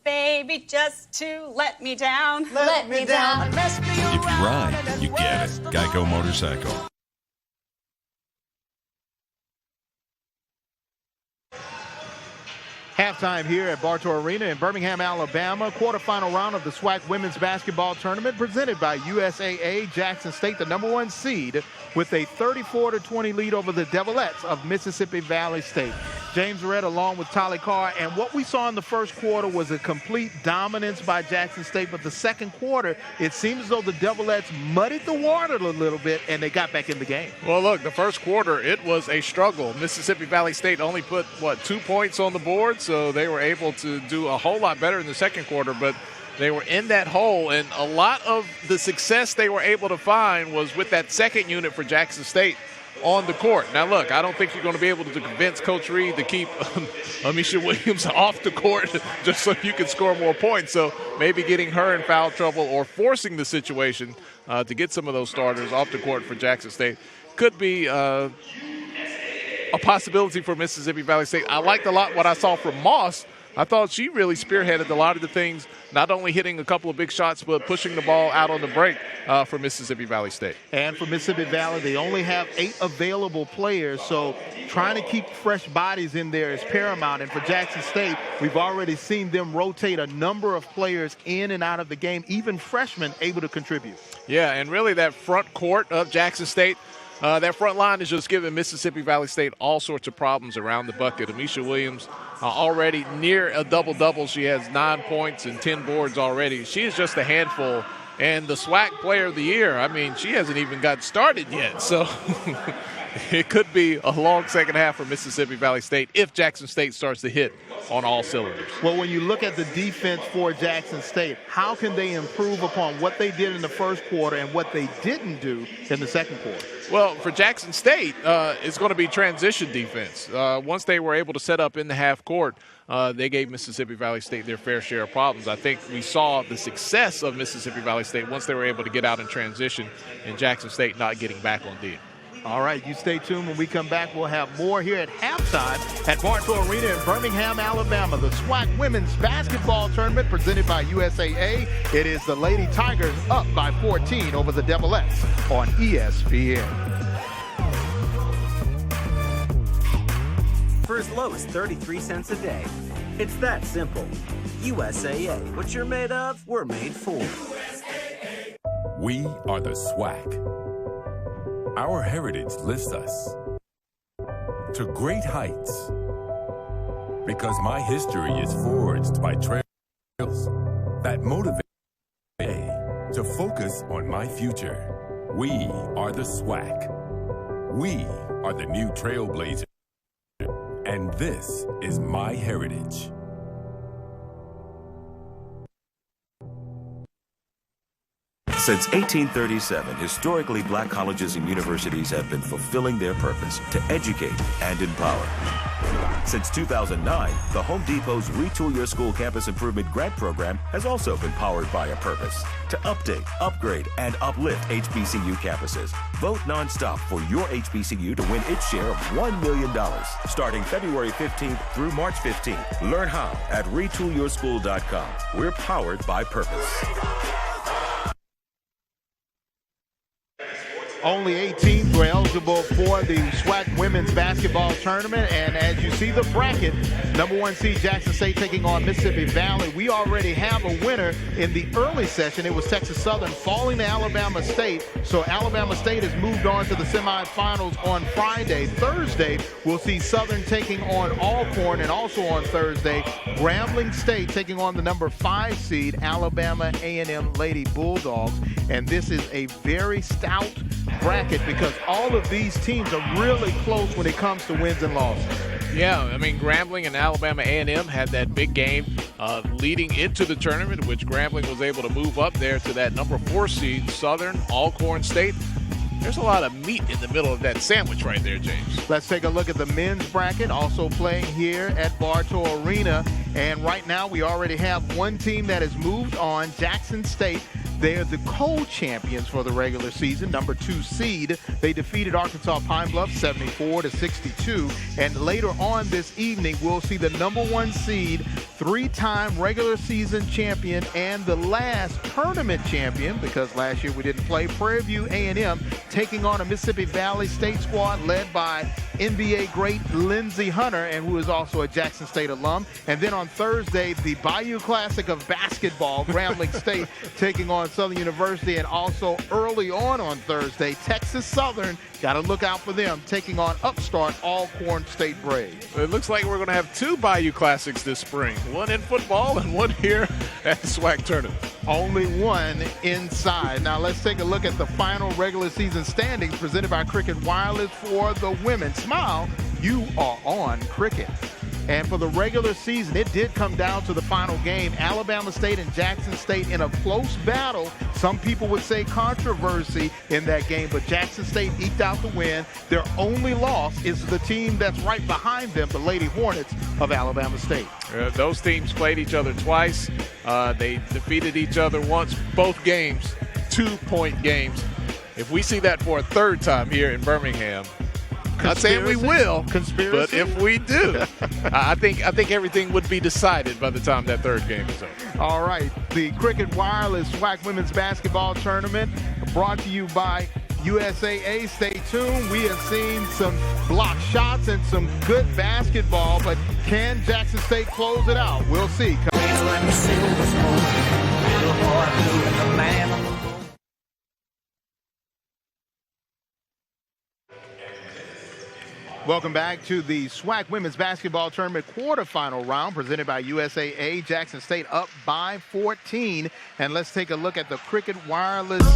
Baby, just to let me down. Let me down. If you ride, you get it. Geico Motorcycle. Halftime here at Bartow Arena in Birmingham, Alabama. Quarterfinal round of the SWAC women's basketball tournament presented by USAA. Jackson State, the #1 seed, with a 34-20 lead over the Devilettes of Mississippi Valley State. James Red along with Tolly Carr. And what we saw in the first quarter was a complete dominance by Jackson State. But the second quarter, it seems as though the Devilettes muddied the water a little bit and they got back in the game. Well, look, the first quarter, it was a struggle. Mississippi Valley State only put, 2 points on the board, so they were able to do a whole lot better in the second quarter. But they were in that hole, and a lot of the success they were able to find was with that second unit for Jackson State on the court. Now, look, I don't think you're going to be able to convince Coach Reed to keep Amisha Williams off the court just so you can score more points. So maybe getting her in foul trouble or forcing the situation to get some of those starters off the court for Jackson State could be a possibility for Mississippi Valley State. I liked a lot what I saw from Moss. I thought she really spearheaded a lot of the things, not only hitting a couple of big shots, but pushing the ball out on the break for Mississippi Valley State. And for Mississippi Valley, they only have 8 available players, so trying to keep fresh bodies in there is paramount. And for Jackson State, we've already seen them rotate a number of players in and out of the game, even freshmen able to contribute. Yeah, and really that front court of Jackson State, that front line is just giving Mississippi Valley State all sorts of problems around the bucket. Amisha Williams already near a double-double. She has 9 points and 10 boards already. She is just a handful. And the SWAC Player of the Year, I mean, she hasn't even got started yet. So it could be a long second half for Mississippi Valley State if Jackson State starts to hit on all cylinders. Well, when you look at the defense for Jackson State, how can they improve upon what they did in the first quarter and what they didn't do in the second quarter? Well, for Jackson State, it's going to be transition defense. Once they were able to set up in the half court, they gave Mississippi Valley State their fair share of problems. I think we saw the success of Mississippi Valley State once they were able to get out in transition, and Jackson State not getting back on D. All right, you stay tuned. When we come back, we'll have more here at halftime at Bartow Arena in Birmingham, Alabama. The SWAC women's basketball tournament presented by USAA. It is the Lady Tigers up by 14 over the Devilettes on ESPN. For as low as 33 cents a day. It's that simple. USAA. What you're made of, we're made for. We are the SWAC. Our heritage lifts us to great heights because my history is forged by trails that motivate me to focus on my future. We are the SWAC. We are the new trailblazers. And this is my heritage. Since 1837, historically black colleges and universities have been fulfilling their purpose to educate and empower. Since 2009, the Home Depot's Retool Your School Campus Improvement Grant Program has also been powered by a purpose to update, upgrade, and uplift HBCU campuses. Vote nonstop for your HBCU to win its share of $1 million, starting February 15th through March 15th. Learn how at retoolyourschool.com. We're powered by purpose. Only 8 teams were eligible for the SWAC women's basketball tournament, and as you see the bracket, number 1 seed Jackson State taking on Mississippi Valley. We already have a winner in the early session. It was Texas Southern falling to Alabama State, so Alabama State has moved on to the semifinals on Friday. Thursday, we'll see Southern taking on Alcorn, and also on Thursday, Grambling State taking on the number 5 seed Alabama A&M Lady Bulldogs, and this is a very stout bracket because all of these teams are really close when it comes to wins and losses. Yeah, I mean, Grambling and Alabama A&M had that big game leading into the tournament, which Grambling was able to move up there to that number 4 seed, Southern, Alcorn State. There's a lot of meat in the middle of that sandwich right there, James. Let's take a look at the men's bracket, also playing here at Bartow Arena. And right now we already have one team that has moved on, Jackson State. They're the co-champions for the regular season, number 2 seed. They defeated Arkansas Pine Bluff 74-62. And later on this evening, we'll see the number 1 seed, 3-time regular season champion, and the last tournament champion, because last year we didn't play, Prairie View A&M, taking on a Mississippi Valley State squad led by NBA great Lindsey Hunter, and who is also a Jackson State alum. And then on Thursday, the Bayou Classic of basketball, Grambling State taking on Southern University, and also early on Thursday, Texas Southern, got to look out for them, taking on upstart Alcorn State Braves. It looks like we're going to have 2 Bayou Classics this spring, one in football and one here at the SWAC tournament. Only one inside. Now let's take a look at the final regular season standings presented by Cricket Wireless for the women. Smile, you are on Cricket. And for the regular season, it did come down to the final game. Alabama State and Jackson State in a close battle. Some people would say controversy in that game, but Jackson State eked out the win. Their only loss is the team that's right behind them, the Lady Hornets of Alabama State. Those teams played each other twice. They defeated each other once. Both games, 2-point games. If we see that for a third time here in Birmingham, not saying we will, but if we do, I think everything would be decided by the time that third game is over. All right, the Cricket Wireless SWAC Women's Basketball Tournament brought to you by USAA. Stay tuned. We have seen some block shots and some good basketball, but can Jackson State close it out? We'll see. Welcome back to the SWAC Women's Basketball Tournament quarterfinal round presented by USAA. Jackson State up by 14. And let's take a look at the Cricket Wireless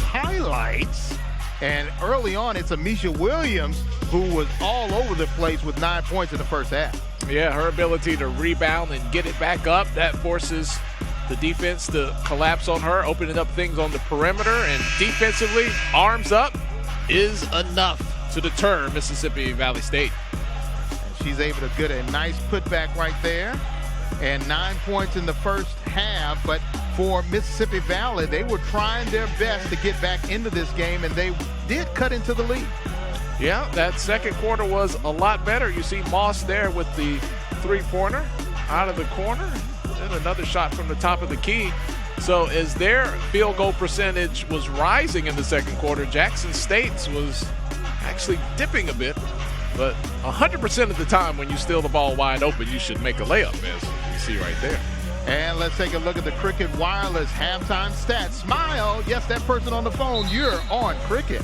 highlights. And early on, it's Amisha Williams who was all over the place with 9 points in the first half. Yeah, her ability to rebound and get it back up, that forces the defense to collapse on her, opening up things on the perimeter. And defensively, arms up is enough to deter Mississippi Valley State. And she's able to get a nice putback right there. And 9 points in the first half. But for Mississippi Valley, they were trying their best to get back into this game, and they did cut into the lead. Yeah, that second quarter was a lot better. You see Moss there with the three-pointer out of the corner. And another shot from the top of the key. So as their field goal percentage was rising in the second quarter, Jackson State's was actually dipping a bit, but 100% of the time when you steal the ball wide open, you should make a layup, as you see right there. And let's take a look at the Cricket Wireless halftime stats. Smile, yes, that person on the phone, you're on Cricket.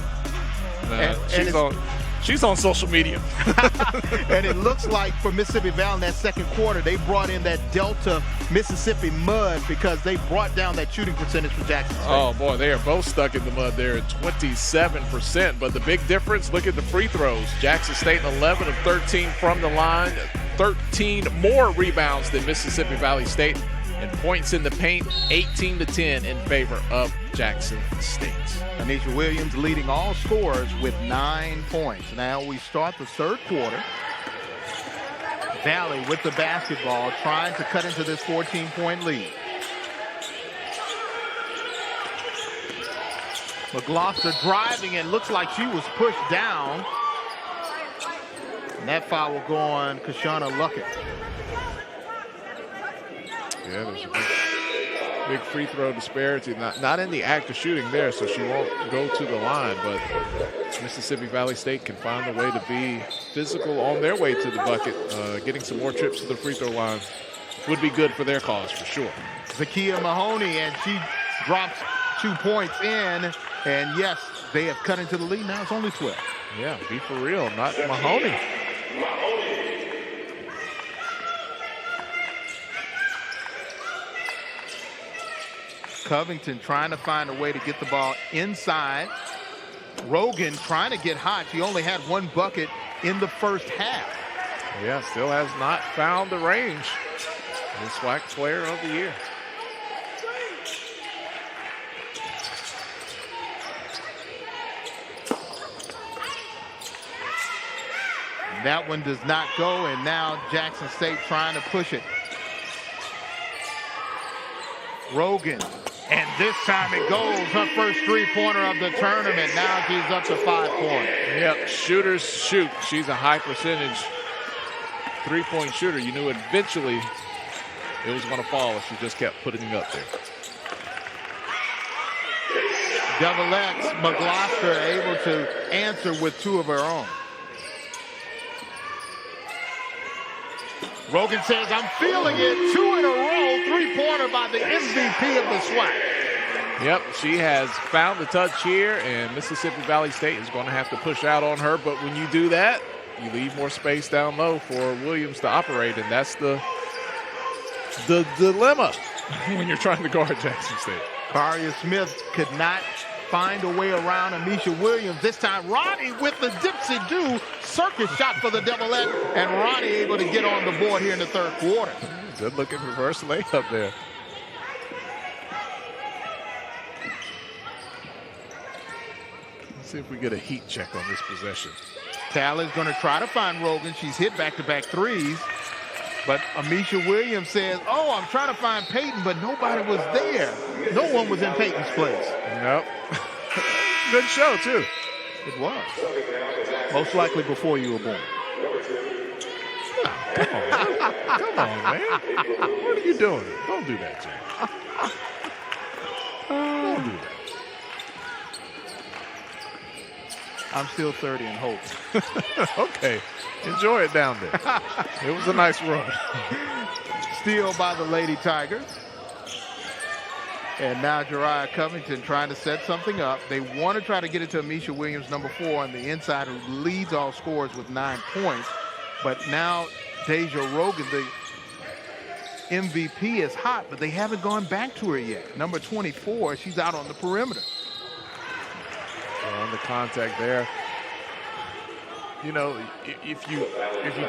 She's on social media. And it looks like for Mississippi Valley in that second quarter, they brought in that Delta Mississippi mud because they brought down that shooting percentage for Jackson State. Oh, boy, they are both stuck in the mud there at 27%. But the big difference, look at the free throws. Jackson State 11 of 13 from the line, 13 more rebounds than Mississippi Valley State. And points in the paint, 18-10 in favor of Jackson State. Anisha Williams leading all scorers with 9 points. Now we start the third quarter. Valley with the basketball, trying to cut into this 14-point lead. McGloster driving and looks like she was pushed down. And that foul will go on Kashana Luckett. Yeah, there's a big free throw disparity. Not in the act of shooting there, so she won't go to the line. But Mississippi Valley State can find a way to be physical on their way to the bucket. Getting some more trips to the free throw line would be good for their cause, for sure. Zakia Mahoney, and she drops 2 points in. And yes, they have cut into the lead. Now it's only 12. Yeah, be for real, not Mahoney. Covington trying to find a way to get the ball inside. Rogan trying to get hot. She only had 1 bucket in the first half. Yeah, still has not found the range. The SWAC player of the year. That one does not go, and now Jackson State trying to push it. Rogan, and this time it goes. Her first 3-pointer of the tournament. Now she's up to 5 points. Yep, shooters shoot. She's a high percentage 3-point shooter. You knew eventually it was going to fall if she just kept putting it up there. Double X, McGloster able to answer with 2 of her own. Rogan says, I'm feeling it. 2 in a row, 3-pointer by the MVP of the SWAC. Yep, she has found the touch here, and Mississippi Valley State is going to have to push out on her. But when you do that, you leave more space down low for Williams to operate, and that's the dilemma when you're trying to guard Jackson State. Karia Smith could not find a way around Amisha Williams. This time, Ronnie with the dipsy-do circus shot for the double X, and Ronnie able to get on the board here in the third quarter. Good looking reverse layup there. Let's see if we get a heat check on this possession. Tally's going to try to find Rogan. She's hit back-to-back threes. But Amisha Williams says, oh, I'm trying to find Peyton, but nobody was there. No one was in Peyton's place. Nope. Good show, too. It was. Most likely before you were born. Come on, man. What are you doing? Don't do that, Jay. Don't do that. I'm still 30 and hope. Okay. Enjoy it down there. It was a nice run. Steal by the Lady Tigers. And now Jariah Covington trying to set something up. They want to try to get it to Amisha Williams, number 4, on the inside, who leads all scorers with 9 points. But now Deja Rogan, the MVP, is hot, but they haven't gone back to her yet. Number 24, she's out on the perimeter. On the contact there. You know, if you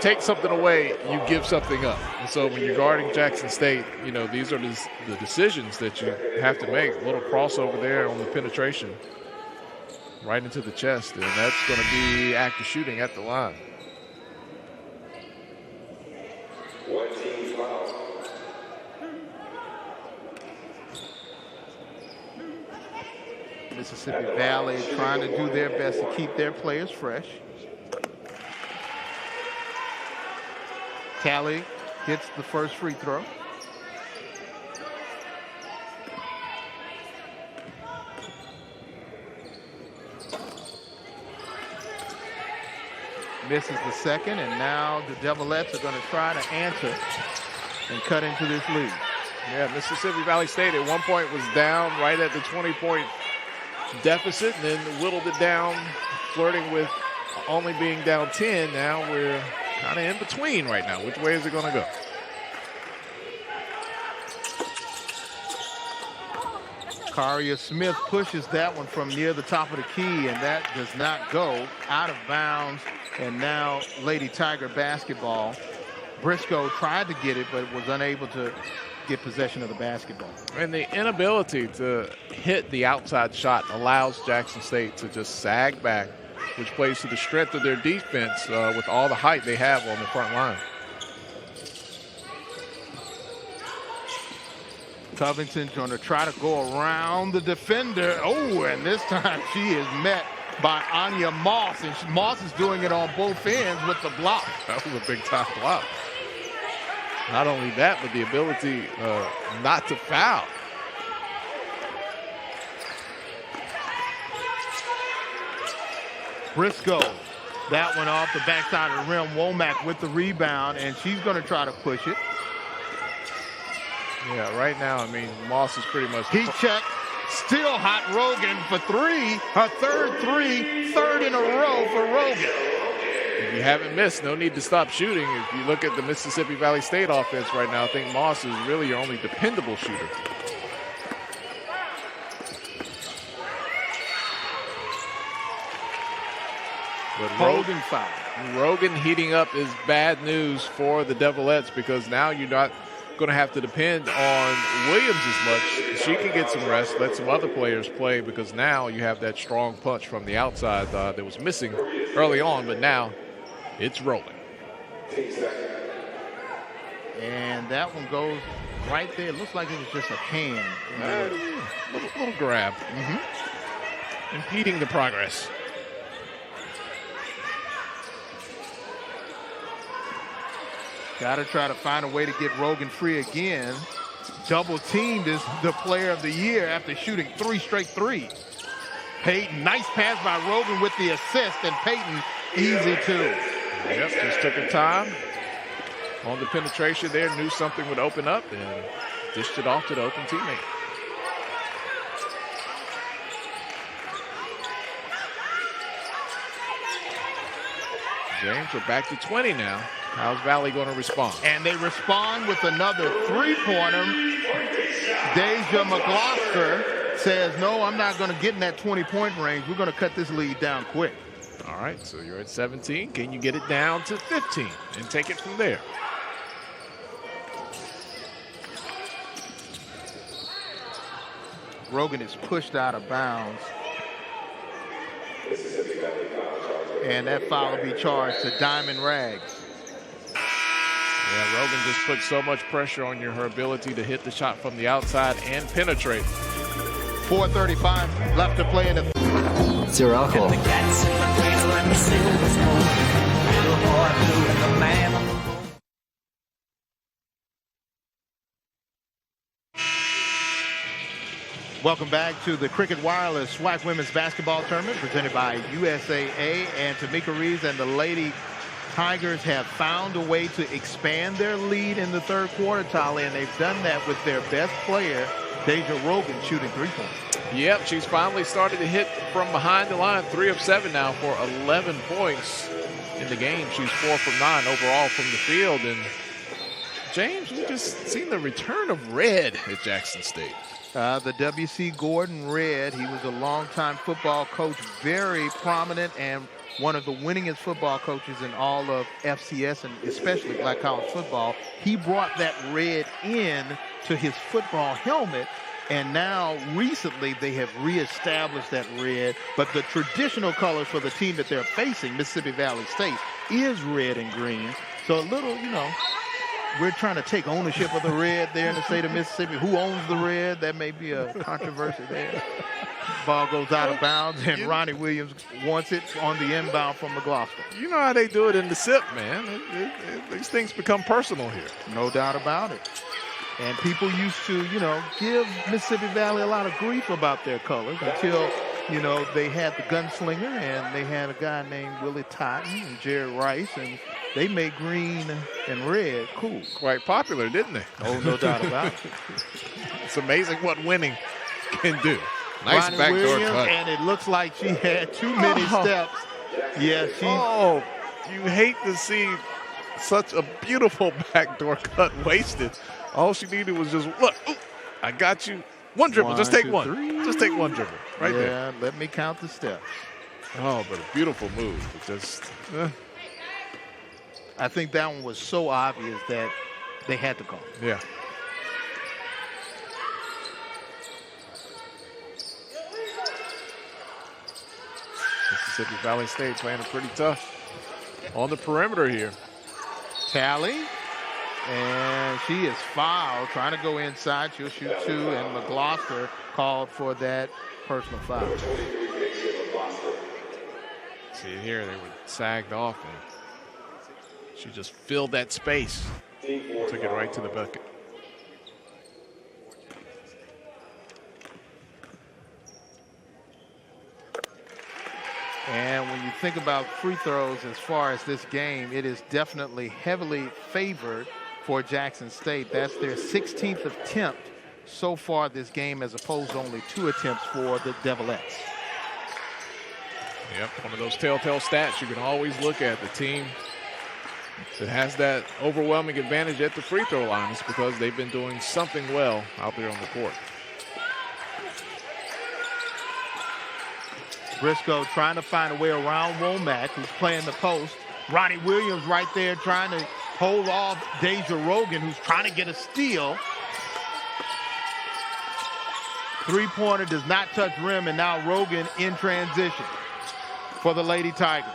take something away, you give something up. And so when you're guarding Jackson State, you know, these are the decisions that you have to make. A little crossover there on the penetration right into the chest, and that's going to be active shooting at the line. Mississippi Valley trying to do their best to keep their players fresh. Tally gets the first free throw. Misses the second, and now the Devilettes are going to try to answer and cut into this lead. Yeah, Mississippi Valley State at one point was down right at the 20-point deficit, and then whittled it down, flirting with only being down 10. Now we're kind of in between right now. Which way is it going to go? Karia Smith pushes that one from near the top of the key, and that does not go. Out of bounds, and now Lady Tiger basketball. Briscoe tried to get it, but was unable to get possession of the basketball. And the inability to hit the outside shot allows Jackson State to just sag back, which plays to the strength of their defense with all the height they have on the front line. Covington's going to try to go around the defender. Oh, and this time she is met by Anya Moss, and Moss is doing it on both ends with the block. That was a big-time block. Not only that, but the ability not to foul. Briscoe, that one off the backside of the rim. Womack with the rebound, and she's going to try to push it. Yeah, right now, I mean, Moss is pretty much... Heat check. Still hot. Rogan for three. Her third in a row for Rogan. If you haven't missed, no need to stop shooting. If you look at the Mississippi Valley State offense right now, I think Moss is really your only dependable shooter. But Holding foul. Rogan heating up is bad news for the Devilettes because now you're not going to have to depend on Williams as much. She can get some rest, let some other players play because now you have that strong punch from the outside that was missing early on, but now it's rolling. And that one goes right there. It looks like it was just a hand. Little grab. Impeding the progress. Got to try to find a way to get Rogan free again. Double teamed is the player of the year after shooting 3 straight threes. Peyton, nice pass by Rogan with the assist, and Peyton easy too. Yep, just took her time on the penetration there, knew something would open up, and dished it off to the open teammate. James, we're back to 20 now. How's Valley going to respond? And they respond with another three-pointer. Deja McGloster says, no, I'm not going to get in that 20-point range. We're going to cut this lead down quick. All right, so you're at 17. Can you get it down to 15 and take it from there? Rogan is pushed out of bounds. And that foul will be charged to Diamond Rags. Yeah, Rogan just put so much pressure on her ability to hit the shot from the outside and penetrate. 4:35 left to play in the... Zero alcohol. Welcome back to the Cricket Wireless SWAC Women's Basketball Tournament presented by USAA. And Tamika Reeves and the Lady Tigers have found a way to expand their lead in the third quarter, Tali, and they've done that with their best player, Deja Rogan, shooting 3 points. Yep, she's finally started to hit from behind the line, 3 of 7 now for 11 points in the game. She's 4 from 9 overall from the field. And James, we've just seen the return of Red at Jackson State. The W.C. Gordon Red, he was a longtime football coach, very prominent and one of the winningest football coaches in all of FCS and especially black college football. He brought that red in to his football helmet, and now recently they have reestablished that red. But the traditional colors for the team that they're facing, Mississippi Valley State, is red and green. So a little, we're trying to take ownership of the red there in the state of Mississippi. Who owns the red? That may be a controversy there. Ball goes out of bounds, and Ronnie Williams wants it on the inbound from McGloster. You know how they do it in the SIP, man. These things become personal here. No doubt about it. And people used to, give Mississippi Valley a lot of grief about their colors until, they had the gunslinger and they had a guy named Willie Totten and Jared Rice, and they made green and red cool. Quite popular, didn't they? Oh, no doubt about it. It's amazing what winning can do. Nice Ronnie backdoor Williams, cut. and it looks like she had too many steps. Yeah, you hate to see such a beautiful backdoor cut wasted. All she needed was just, look, I got you. One dribble, just take one. Three. Just take one dribble, right there. Yeah, let me count the steps. Oh, but a beautiful move. I think that one was so obvious that they had to call. Yeah. Mississippi Valley State playing it pretty tough on the perimeter here. Tally, and she is fouled, trying to go inside. She'll shoot 2, and McGloster called for that personal foul. See here, they were sagged off, and she just filled that space. Took it right to the bucket. And when you think about free throws as far as this game, it is definitely heavily favored for Jackson State. That's their 16th attempt so far this game, as opposed to only 2 attempts for the Devilettes. Yep, one of those telltale stats you can always look at. The team that has that overwhelming advantage at the free throw line is because they've been doing something well out there on the court. Briscoe trying to find a way around Womack, who's playing the post. Ronnie Williams right there trying to hold off Deja Rogan, who's trying to get a steal. Three-pointer does not touch rim, and now Rogan in transition for the Lady Tigers.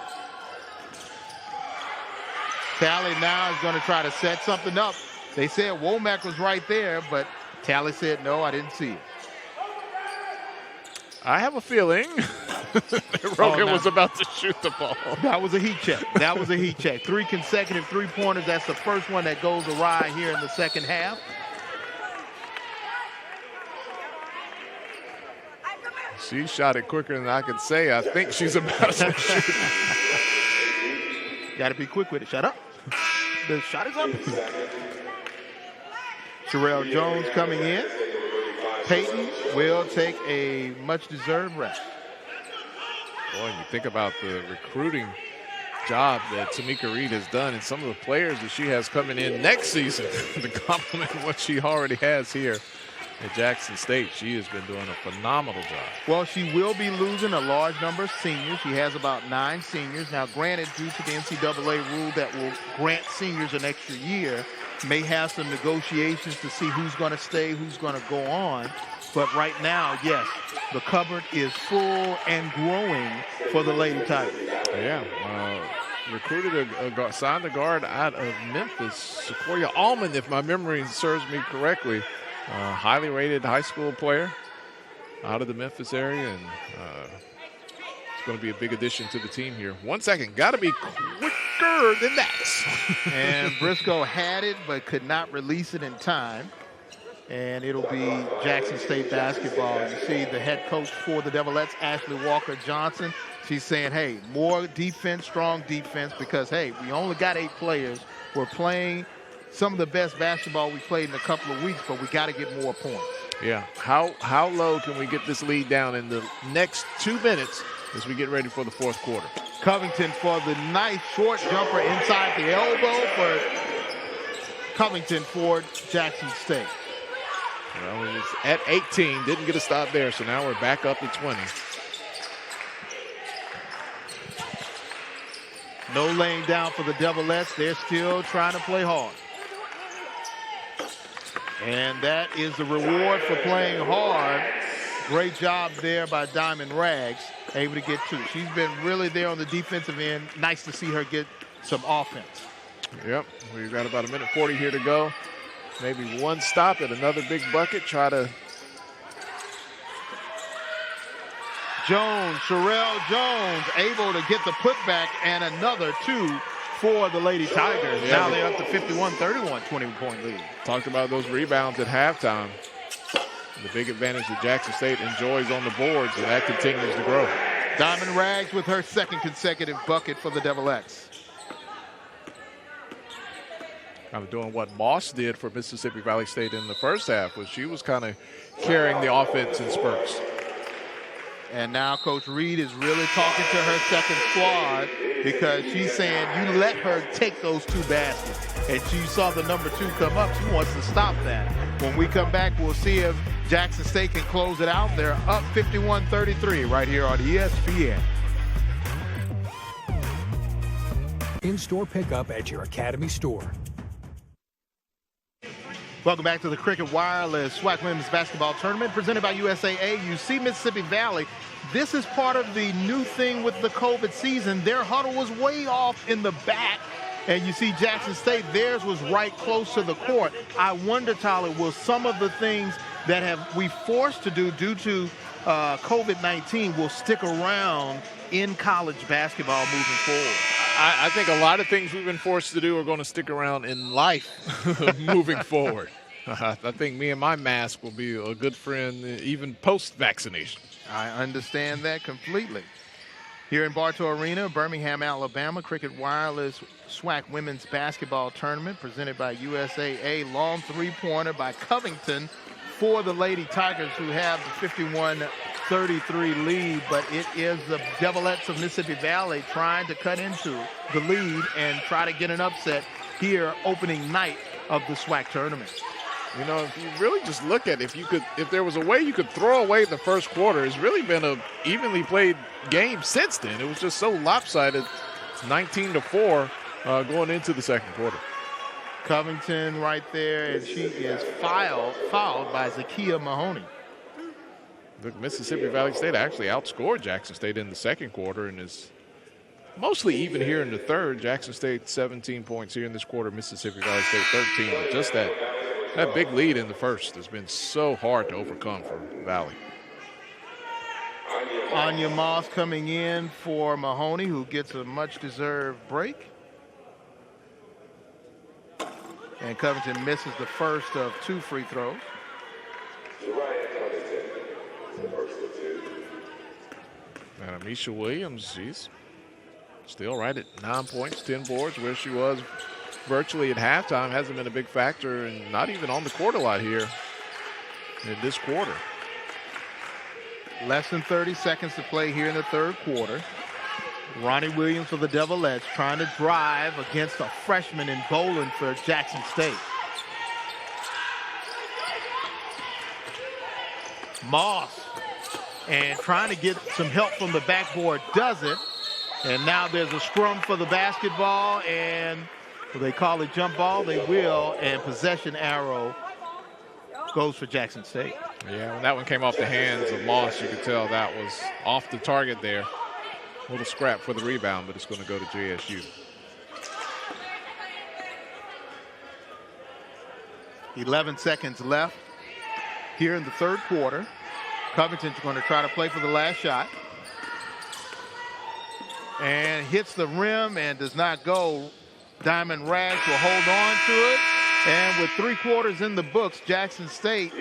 Tally now is going to try to set something up. They said Womack was right there, but Tally said, no, I didn't see it. I have a feeling Rogan was about to shoot the ball. That was a heat check. That was a heat check. 3 consecutive three-pointers. That's the first one that goes awry here in the second half. She shot it quicker than I could say. I think she's about to shoot. Got to be quick with it. Shut up. The shot is up. Sherelle Jones coming in. Peyton will take a much-deserved rest. Boy, you think about the recruiting job that Tamika Reed has done and some of the players that she has coming in next season to complement what she already has here at Jackson State. She has been doing a phenomenal job. Well, she will be losing a large number of seniors. She has about 9 seniors. Now, granted, due to the NCAA rule that will grant seniors an extra year, may have some negotiations to see who's going to stay, who's going to go on. But right now, yes, the cupboard is full and growing for the Lady Tigers. Yeah, recruited signed a guard out of Memphis, Sequoia Allman, if my memory serves me correctly. Highly rated high school player out of the Memphis area, and it's going to be a big addition to the team here. 1 second, got to be quicker than that. And Briscoe had it but could not release it in time. And it'll be Jackson State basketball. You see the head coach for the Devilettes, Ashley Walker Johnson. She's saying, hey, more defense, strong defense, because, hey, we only got 8 players. We're playing some of the best basketball we played in a couple of weeks, but we got to get more points. Yeah. How low can we get this lead down in the next 2 minutes as we get ready for the fourth quarter? Covington for the nice short jumper inside the elbow for Covington for Jackson State. Well, it was at 18, didn't get a stop there, so now we're back up to 20. No laying down for the Devilettes. They're still trying to play hard. And that is the reward for playing hard. Great job there by Diamond Rags, able to get 2. She's been really there on the defensive end. Nice to see her get some offense. Yep, we've got about 1:40 here to go. Maybe one stop at another big bucket. Try to. Jones, Sherelle Jones, able to get the putback and another 2 for the Lady Tigers. Yeah, now they're up to 51-31, 20-point lead. Talked about those rebounds at halftime. The big advantage that Jackson State enjoys on the boards, and that continues to grow. Diamond Rags with her 2nd consecutive bucket for the Devilettes. Kind of doing what Moss did for Mississippi Valley State in the first half, was she was kind of carrying the offense in spurts. And now Coach Reed is really talking to her second squad, because she's saying you let her take those 2 baskets. And she saw the number 2 come up. She wants to stop that. When we come back, we'll see if Jackson State can close it out. They're up 51-33 right here on ESPN. In-store pickup at your Academy store. Welcome back to the Cricket Wireless SWAC Women's Basketball Tournament presented by USAA. You see Mississippi Valley. This is part of the new thing with the COVID season. Their huddle was way off in the back. And you see Jackson State, theirs was right close to the court. I wonder, Tyler, will some of the things that we forced to do due to COVID-19 will stick around in college basketball moving forward? I think a lot of things we've been forced to do are going to stick around in life moving forward. I think me and my mask will be a good friend even post-vaccination. I understand that completely. Here in Bartow Arena, Birmingham, Alabama, Cricket Wireless SWAC Women's Basketball Tournament presented by USAA. Long three-pointer by Covington for the Lady Tigers, who have the 51-33 lead, but it is the Devilettes of Mississippi Valley trying to cut into the lead and try to get an upset here opening night of the SWAC tournament. You know, if you really just look at if there was a way you could throw away the first quarter, it's really been a evenly played game since then. It was just so lopsided. It's 19-4 going into the second quarter. Covington right there, and she is fouled by Zakiya Mahoney. Look, Mississippi Valley State actually outscored Jackson State in the second quarter and is mostly even here in the third. Jackson State 17 points here in this quarter, Mississippi Valley State 13. But just that big lead in the first has been so hard to overcome for Valley. Anya Moss coming in for Mahoney, who gets a much-deserved break. And Covington misses the first of two free throws. And Amisha Williams, she's still right at 9 points, 10 boards, where she was virtually at halftime. Hasn't been a big factor, and not even on the court a lot here in this quarter. Less than 30 seconds to play here in the third quarter. Ronnie Williams for the Devilettes trying to drive against a freshman in bowling for Jackson State. Moss, and trying to get some help from the backboard, does it. And now there's a scrum for the basketball, and will they call it jump ball? They will, and possession arrow goes for Jackson State. Yeah, when that one came off the hands of Moss, you could tell that was off the target there. A little scrap for the rebound, but it's going to go to JSU. 11 seconds left here in the third quarter. Covington's going to try to play for the last shot. And hits the rim and does not go. Diamond Rags will hold on to it. And with 3 quarters in the books, Jackson State,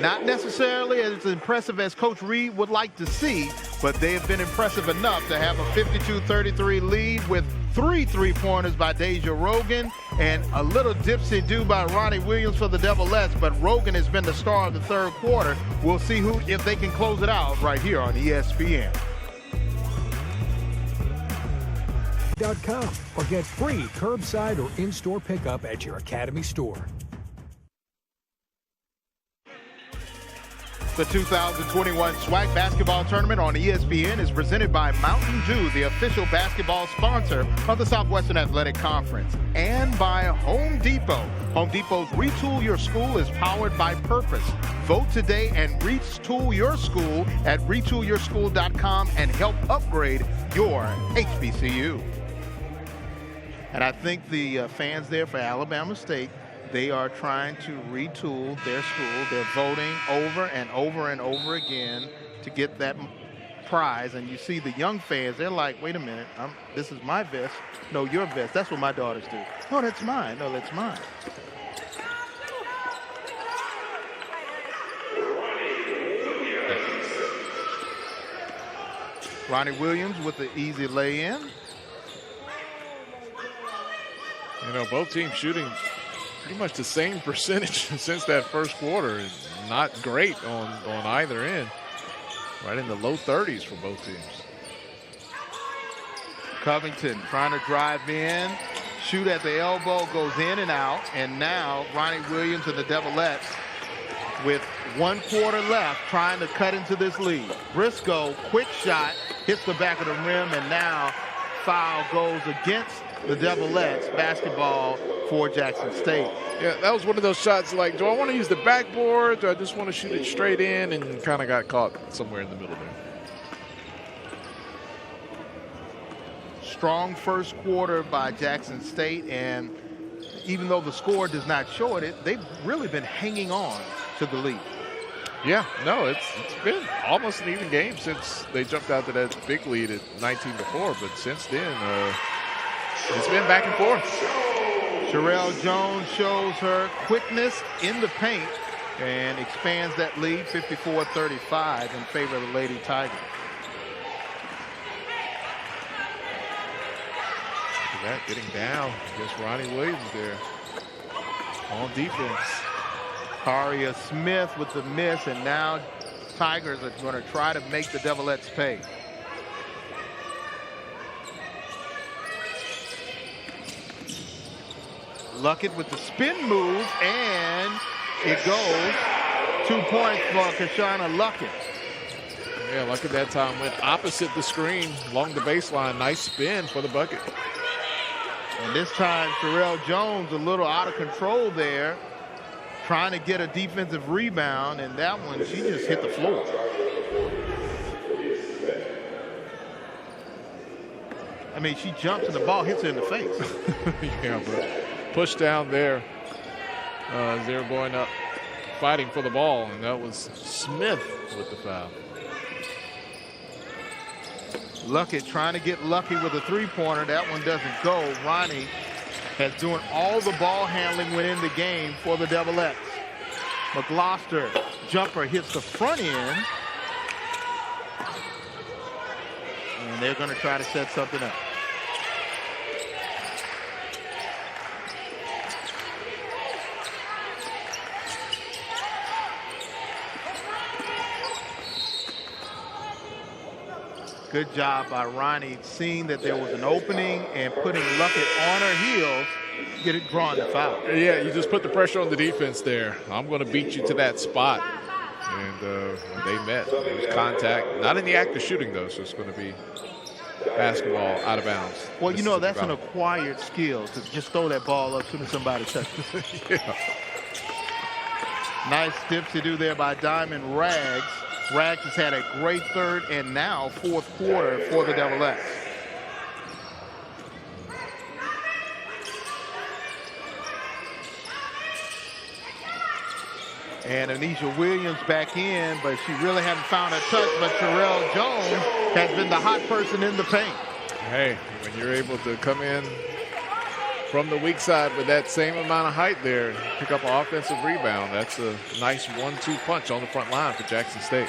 not necessarily as impressive as Coach Reed would like to see, but they have been impressive enough to have a 52-33 lead with 3 3-pointers by Deja Rogan and a little dipsy-do by Ronnie Williams for the Devilettes, but Rogan has been the star of the third quarter. We'll see if they can close it out right here on ESPN. .com or get free curbside or in-store pickup at your Academy store. The 2021 SWAC basketball tournament on ESPN is presented by Mountain Dew, the official basketball sponsor of the Southwestern Athletic Conference, and by Home Depot. Home Depot's Retool Your School is powered by purpose. Vote today and retool your school at retoolyourschool.com and help upgrade your HBCU. And I think the fans there for Alabama State, they are trying to retool their school. They're voting over and over and over again to get that prize. And you see the young fans, they're like, wait a minute, this is my vest. No, your vest. That's what my daughters do. No, that's mine. No, that's mine. Ronnie Williams with the easy lay-in. You know, both teams shooting pretty much the same percentage since that first quarter. Not great on either end. Right in the low 30s for both teams. Covington trying to drive in, shoot at the elbow, goes in and out. And now Ronnie Williams and the Devilettes with 1 quarter left trying to cut into this lead. Briscoe, quick shot, hits the back of the rim, and now foul goes against the Devilettes basketball for Jackson State. Yeah, that was one of those shots like, do I want to use the backboard? Do I just want to shoot it straight in? And kind of got caught somewhere in the middle there. Strong first quarter by Jackson State, and even though the score does not show it, they've really been hanging on to the lead. Yeah, no, it's been almost an even game since they jumped out to that big lead at 19-4, but since then, it's been back and forth. Sherelle Jones shows her quickness in the paint and expands that lead 54-35 in favor of the Lady Tigers. Look at that, getting down against Ronnie Williams there on defense. Karia Smith with the miss, and now Tigers are going to try to make the Devilettes pay. Luckett with the spin move, and it goes. 2 points for Kashana Luckett. Yeah, Luckett that time went opposite the screen along the baseline. Nice spin for the bucket. And this time, Sherelle Jones a little out of control there, trying to get a defensive rebound, and that one, she just hit the floor. I mean, she jumps and the ball hits her in the face. Yeah, but push down there as they were going up, fighting for the ball, and that was Smith with the foul. Luckett trying to get lucky with a three-pointer. That one doesn't go. Ronnie has doing all the ball handling within the game for the Devilettes. McGloster jumper hits the front end. And they're going to try to set something up. Good job by Ronnie, seeing that there was an opening and putting Luckett on her heels, get it drawn the foul. Yeah, you just put the pressure on the defense there. I'm going to beat you to that spot. And when they met, there was contact. Not in the act of shooting, though, so it's going to be basketball out of bounds. Well, you know, that's an acquired skill to just throw that ball up as soon as somebody touches it. Yeah. Nice dipsy-do there by Diamond Rags. Rags has had a great third and now fourth quarter for the Devilettes. And Anisha Williams back in, but she really hasn't found a touch. But Sherelle Jones has been the hot person in the paint. Hey, when you're able to come in from the weak side with that same amount of height there, pick up an offensive rebound, that's a nice 1-2 punch on the front line for Jackson State.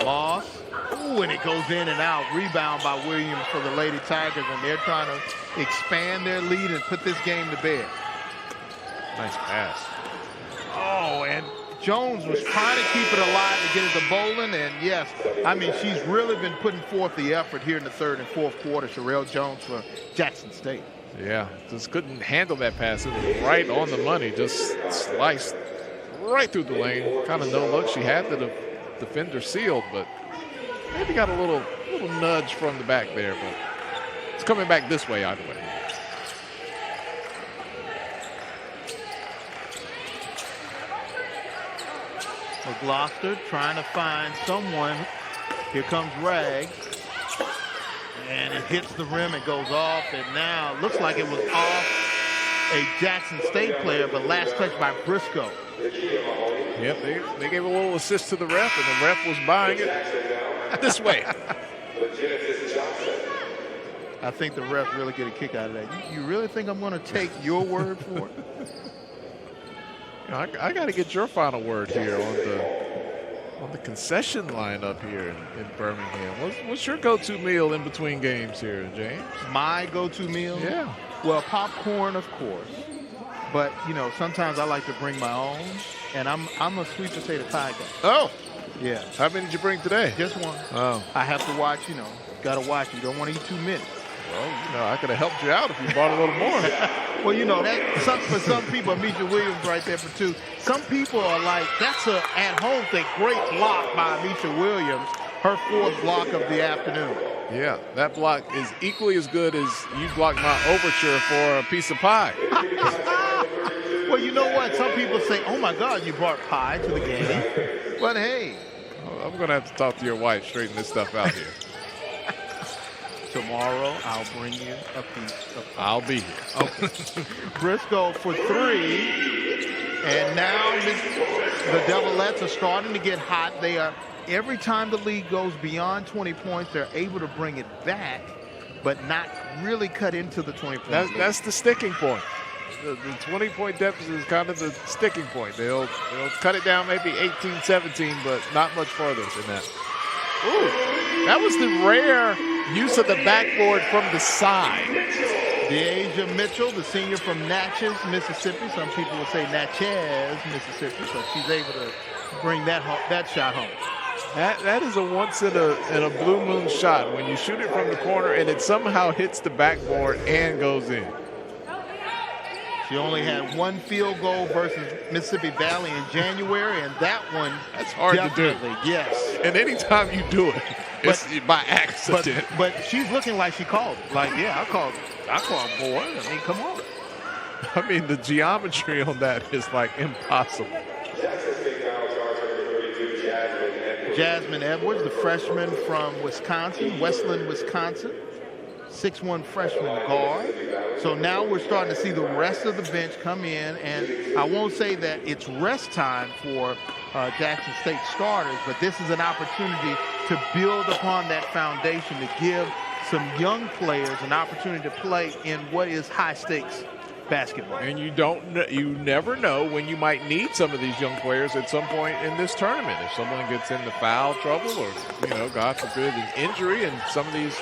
Moss. Ooh, and it goes in and out. Rebound by Williams for the Lady Tigers, and they're trying to expand their lead and put this game to bed. Nice pass. Oh, and Jones was trying to keep it alive to get it to Bolin, and yes, I mean, she's really been putting forth the effort here in the third and fourth quarter. Sherelle Jones for Jackson State. Yeah, just couldn't handle that pass. It was right on the money, just sliced right through the lane. Kind of no look. She had the defender sealed, but maybe got a little nudge from the back there, but it's coming back this way either way. McGloster trying to find someone. Here comes Rags. And it hits the rim, it goes off, and now looks like it was off a Jackson State player, but last touch by Briscoe. Yep, they gave a little assist to the ref, and the ref was buying it this way. I think the ref really get a kick out of that. You really think I'm going to take your word for it? You know, I got to get your final word here on the concession line up here in Birmingham. What's your go-to meal in between games here, James? My go-to meal? Yeah. Well, popcorn, of course. But, you know, sometimes I like to bring my own, and I'm a sweet potato pie guy. Oh. Yeah. How many did you bring today? Just one. Oh. I have to watch, you know, got to watch. You don't want to eat too many. Well, you know, I could have helped you out if you bought a little more. Well, you know, for some people, Amisha Williams right there for two. Some people are like, that's a at-home thing. Great block by Amisha Williams. her fourth block of the afternoon. Yeah, that block is equally as good as you blocked my overture for a piece of pie. Well, you know what? Some people say, oh, my God, you brought pie to the game. But, hey. I'm going to have to talk to your wife, straighten this stuff out here. Tomorrow, I'll bring you a piece of pie. I'll be here. Okay. Briscoe for three. And now the Devilettes are starting to get hot. They are, every time the league goes beyond 20 points, they're able to bring it back, but not really cut into the 20 points. That's the sticking point. The 20-point deficit is kind of the sticking point. They'll cut it down maybe 18, 17, but not much further than that. Ooh, that was the rare use of the backboard from the side. Deasia Mitchell, the senior from Natchez, Mississippi. Some people will say Natchez, Mississippi, but she's able to bring that shot home. That is a once in a blue moon shot when you shoot it from the corner and it somehow hits the backboard and goes in. She only had one field goal versus Mississippi Valley in January, and that one, that's hard to do. Yes. And anytime you do it, it's by accident. But she's looking like she called it. Like, yeah, I called board. I mean, come on. I mean, the geometry on that is like impossible. Jasmine Edwards, the freshman from Wisconsin, Westland, Wisconsin. 6'1" freshman guard. So now we're starting to see the rest of the bench come in, and I won't say that it's rest time for Jackson State starters, but this is an opportunity to build upon that foundation, to give some young players an opportunity to play in what is high-stakes basketball. And you never know when you might need some of these young players at some point in this tournament. If someone gets into foul trouble or, God forbid, an injury, and some of these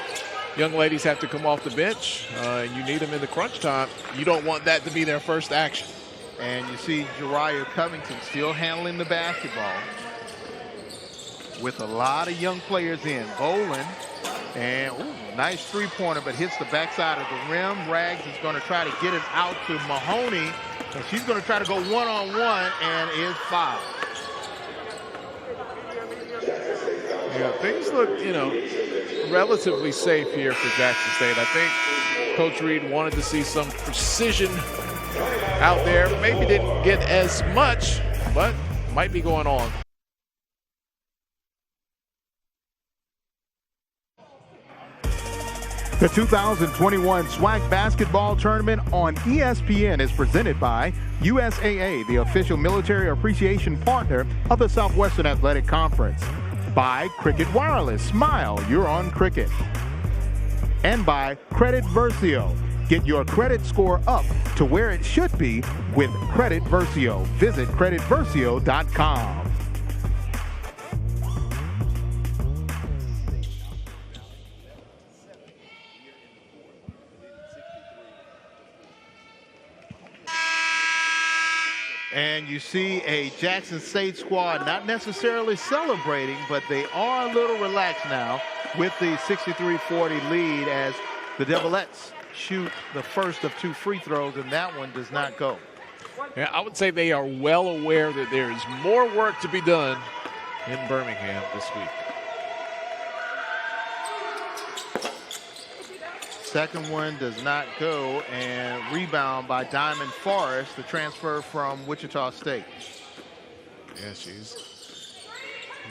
young ladies have to come off the bench and you need them in the crunch time, you don't want that to be their first action. And you see Jariah Covington still handling the basketball with a lot of young players in. Boland, and nice three-pointer, but hits the backside of the rim. Rags is going to try to get it out to Mahoney, and she's going to try to go one-on-one and is fouled. Yeah, things look, relatively safe here for Jackson State. I think Coach Reed wanted to see some precision out there. Maybe didn't get as much, but might be going on. The 2021 SWAC basketball tournament on ESPN is presented by USAA, the official military appreciation partner of the Southwestern Athletic Conference. By Cricket Wireless. Smile, you're on Cricket. And by Credit Versio. Get your credit score up to where it should be with Credit Versio. Visit creditversio.com. And you see a Jackson State squad not necessarily celebrating, but they are a little relaxed now with the 63-40 lead as the Devilettes shoot the first of two free throws, and that one does not go. Yeah, I would say they are well aware that there is more work to be done in Birmingham this week. Second one does not go, and rebound by Diamond Forrest, the transfer from Wichita State. Yeah, she's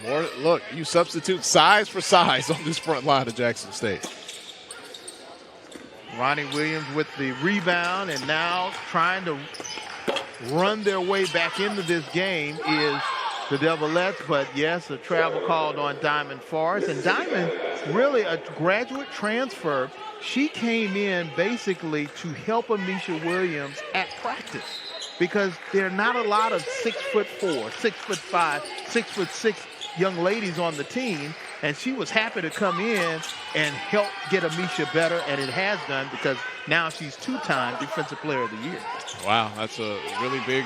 more. Look, you substitute size for size on this front line of Jackson State. Ronnie Williams with the rebound, and now trying to run their way back into this game is the Devilettes, but yes, a travel called on Diamond Forrest. And Diamond, really a graduate transfer. She came in basically to help Amisha Williams at practice because there are not a lot of 6'4", 6'5", 6'6" young ladies on the team, and she was happy to come in and help get Amisha better, and it has done because now she's two-time Defensive Player of the Year. Wow, that's a really big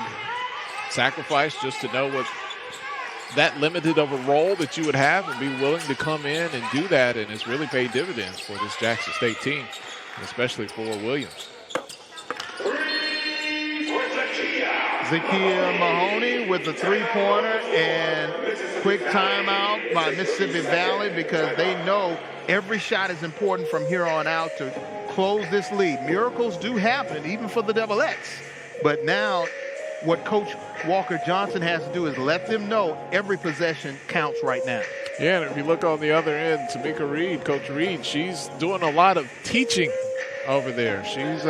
sacrifice just to know what that limited of a role that you would have and be willing to come in and do that, and it's really paid dividends for this Jackson State team, especially for Williams. Zakia Mahoney with the three-pointer, and quick timeout by Mississippi Valley because they know every shot is important from here on out to close this lead. Miracles do happen, even for the Double X. But now what Coach Walker Johnson has to do is let them know every possession counts right now. Yeah, and if you look on the other end, Tamika Reed, Coach Reed, she's doing a lot of teaching over there. She's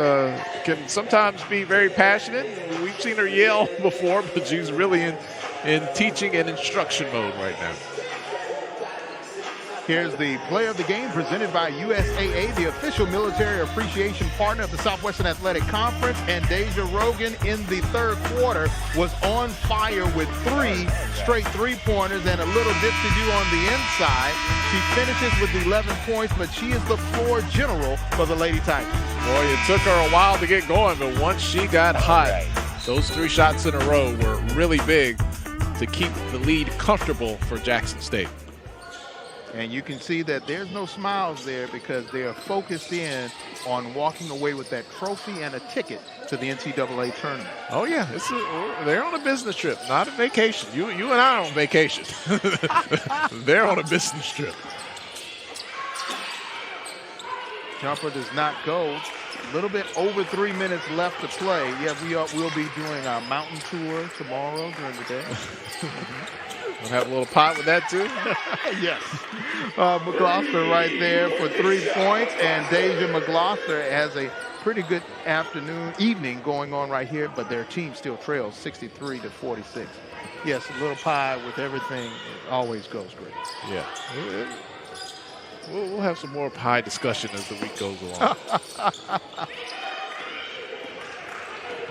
can sometimes be very passionate. We've seen her yell before, but she's really in teaching and instruction mode right now. Here's the play of the game presented by USAA, the official military appreciation partner of the Southwestern Athletic Conference. And Deja Rogan in the third quarter was on fire with 3 straight three-pointers and a little dipsy-do on the inside. She finishes with 11 points, but she is the floor general for the Lady Tigers. Boy, it took her a while to get going, but once she got hot, those 3 shots in a row were really big to keep the lead comfortable for Jackson State. And you can see that there's no smiles there because they are focused in on walking away with that trophy and a ticket to the NCAA tournament. Oh, yeah. They're on a business trip, not a vacation. You and I are on vacation. They're on a business trip. Jumper does not go. A little bit over 3 minutes left to play. Yeah, we'll be doing our mountain tour tomorrow during the day. We'll have a little pot with that, too? Yes. McGloster right there for 3 points, and Deja McGloster has a pretty good evening going on right here, but their team still trails 63-46. Yes, a little pie with everything always goes great. Yeah. We'll have some more pie discussion as the week goes along.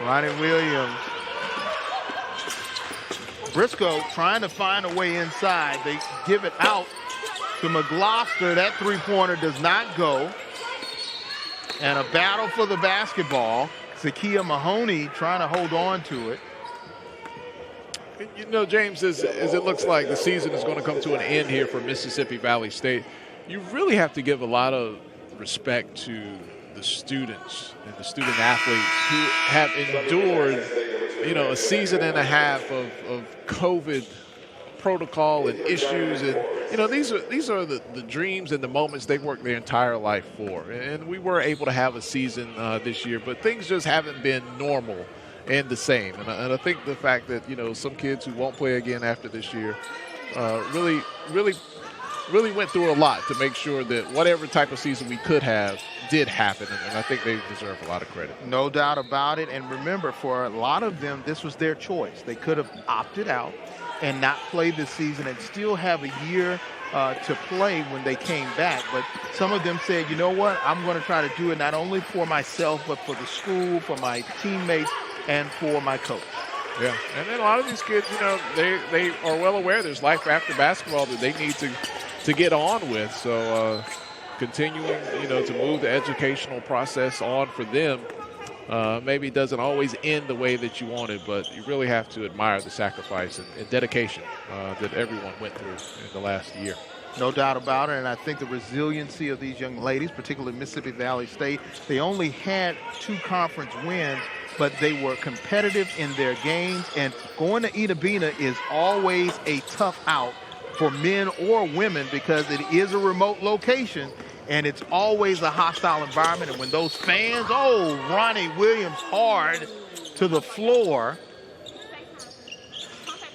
Ronnie Williams. Briscoe trying to find a way inside. They give it out to McGloster. That three-pointer does not go. And a battle for the basketball. Zakia Mahoney trying to hold on to it. You know, James, as it looks like the season is going to come to an end here for Mississippi Valley State, you really have to give a lot of respect to the students and the student athletes who have endured, you know, a season and a half of COVID protocol and issues. And, you know, these are the dreams and the moments they worked their entire life for. And we were able to have a season this year, but things just haven't been normal and the same. And I think the fact that, you know, some kids who won't play again after this year really went through a lot to make sure that whatever type of season we could have did happen, and I think they deserve a lot of credit. No doubt about it. And remember, for a lot of them, this was their choice. They could have opted out and not played this season and still have a year to play when they came back. But some of them said, you know what, I'm going to try to do it not only for myself, but for the school, for my teammates, and for my coach. Yeah, and then a lot of these kids, you know, they are well aware there's life after basketball that they need to get on with. So continuing, you know, to move the educational process on for them maybe doesn't always end the way that you wanted, but you really have to admire the sacrifice and dedication that everyone went through in the last year. No doubt about it, and I think the resiliency of these young ladies, particularly Mississippi Valley State, they only had 2 conference wins, but they were competitive in their games, and going to Ida Bena is always a tough out for men or women because it is a remote location, and it's always a hostile environment. And when those fans, Ronnie Williams hard to the floor.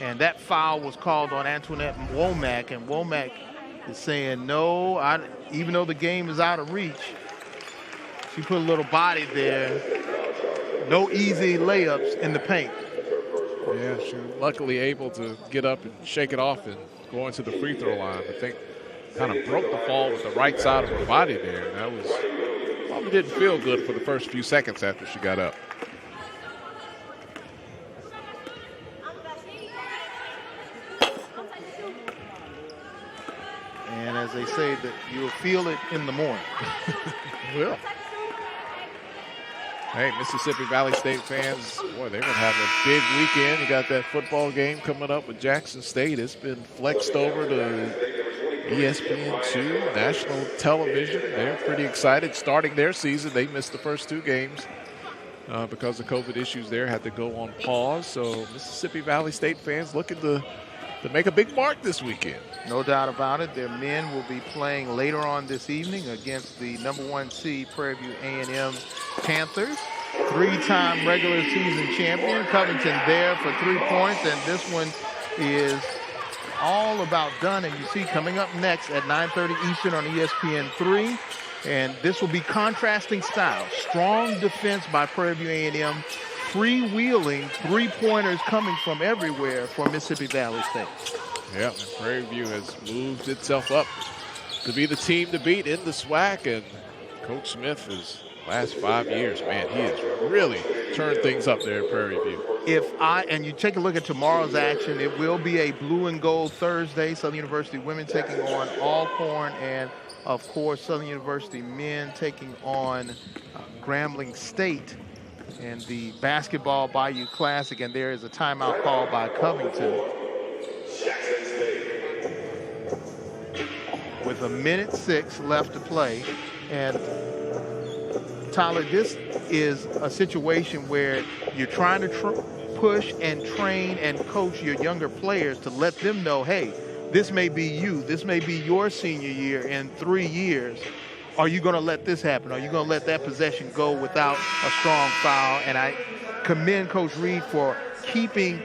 And that foul was called on Antoinette Womack, and Womack is saying, no, even though the game is out of reach, she put a little body there. No easy layups in the paint. Yeah, she was luckily able to get up and shake it off and go into the free throw line. I think kind of broke the fall with the right side of her body there. And that was probably didn't feel good for the first few seconds after she got up. And as they say, that you'll feel it in the morning. Well. Hey, Mississippi Valley State fans, boy, they're going to have a big weekend. You got that football game coming up with Jackson State. It's been flexed over to ESPN2, national television. They're pretty excited starting their season. They missed the first 2 games because of COVID issues there, had to go on pause. So Mississippi Valley State fans looking to make a big mark this weekend. No doubt about it. Their men will be playing later on this evening against the #1 seed Prairie View A&M Panthers. 3-time regular season champion. Covington there for 3 points, and this one is all about done. And you see coming up next at 9:30 Eastern on ESPN3. And this will be contrasting styles. Strong defense by Prairie View A&M. Freewheeling three-pointers coming from everywhere for Mississippi Valley State. Yeah, and Prairie View has moved itself up to be the team to beat in the SWAC. And Coach Smith is last 5 years, man, he has really turned things up there at Prairie View. And you take a look at tomorrow's action, it will be a blue and gold Thursday. Southern University women taking on Alcorn, and of course Southern University men taking on Grambling State in the Basketball Bayou Classic. And there is a timeout called by Covington with 1:06 left to play. And Tyler, this is a situation where you're trying to push and train and coach your younger players to let them know, hey, this may be you. This may be your senior year in 3 years. Are you going to let this happen? Are you going to let that possession go without a strong foul? And I commend Coach Reed for keeping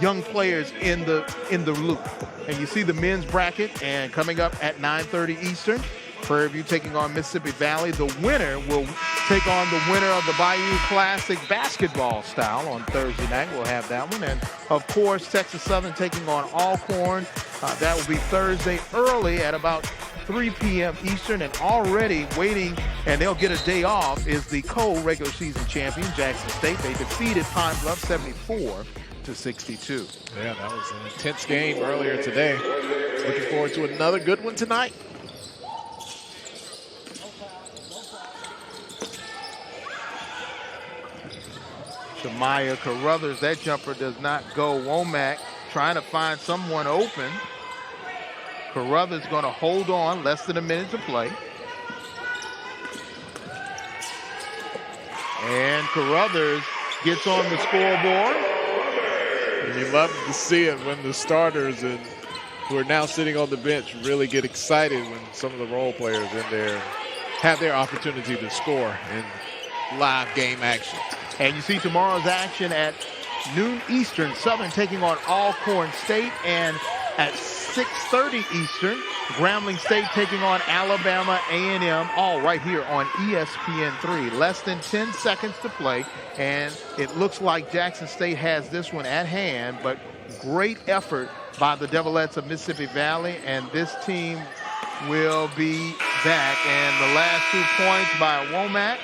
young players in the loop. And you see the men's bracket, and coming up at 9:30 Eastern, Prairie View taking on Mississippi Valley. The winner will take on the winner of the Bayou Classic basketball style on Thursday night. We'll have that one. And, of course, Texas Southern taking on Alcorn. That will be Thursday early at about 3 p.m. Eastern. And already waiting, and they'll get a day off, is the co-regular season champion, Jackson State. They defeated Pine Bluff 74-62. Yeah, that was an intense game earlier today. Looking forward to another good one tonight. Shamaya Carruthers, that jumper does not go. Womack trying to find someone open. Carruthers going to hold on, less than a minute to play. And Carruthers gets on the scoreboard. And you love to see it when the starters who are now sitting on the bench really get excited when some of the role players in there have their opportunity to score in live game action. And you see tomorrow's action at noon Eastern, Southern taking on Alcorn State, and at 6:30 Eastern, Grambling State taking on Alabama A&M, all right here on ESPN3. Less than 10 seconds to play, and it looks like Jackson State has this one at hand, but great effort by the Devilettes of Mississippi Valley, and this team will be back. And the last 2 points by Womack.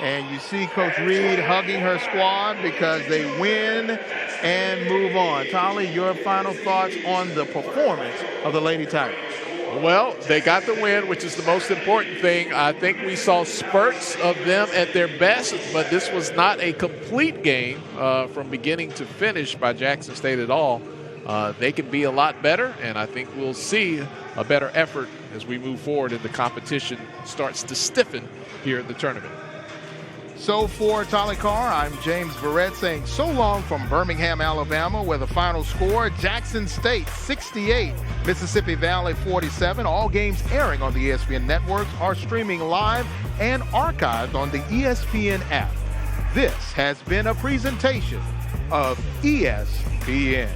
And you see Coach Reed hugging her squad because they win and move on. Tolly, your final thoughts on the performance of the Lady Tigers? Well, they got the win, which is the most important thing. I think we saw spurts of them at their best, but this was not a complete game from beginning to finish by Jackson State at all. They can be a lot better, and I think we'll see a better effort as we move forward and the competition starts to stiffen here in the tournament. So for Tolly Carr, I'm James Verrett saying so long from Birmingham, Alabama, where the final score, Jackson State 68, Mississippi Valley 47. All games airing on the ESPN networks are streaming live and archived on the ESPN app. This has been a presentation of ESPN.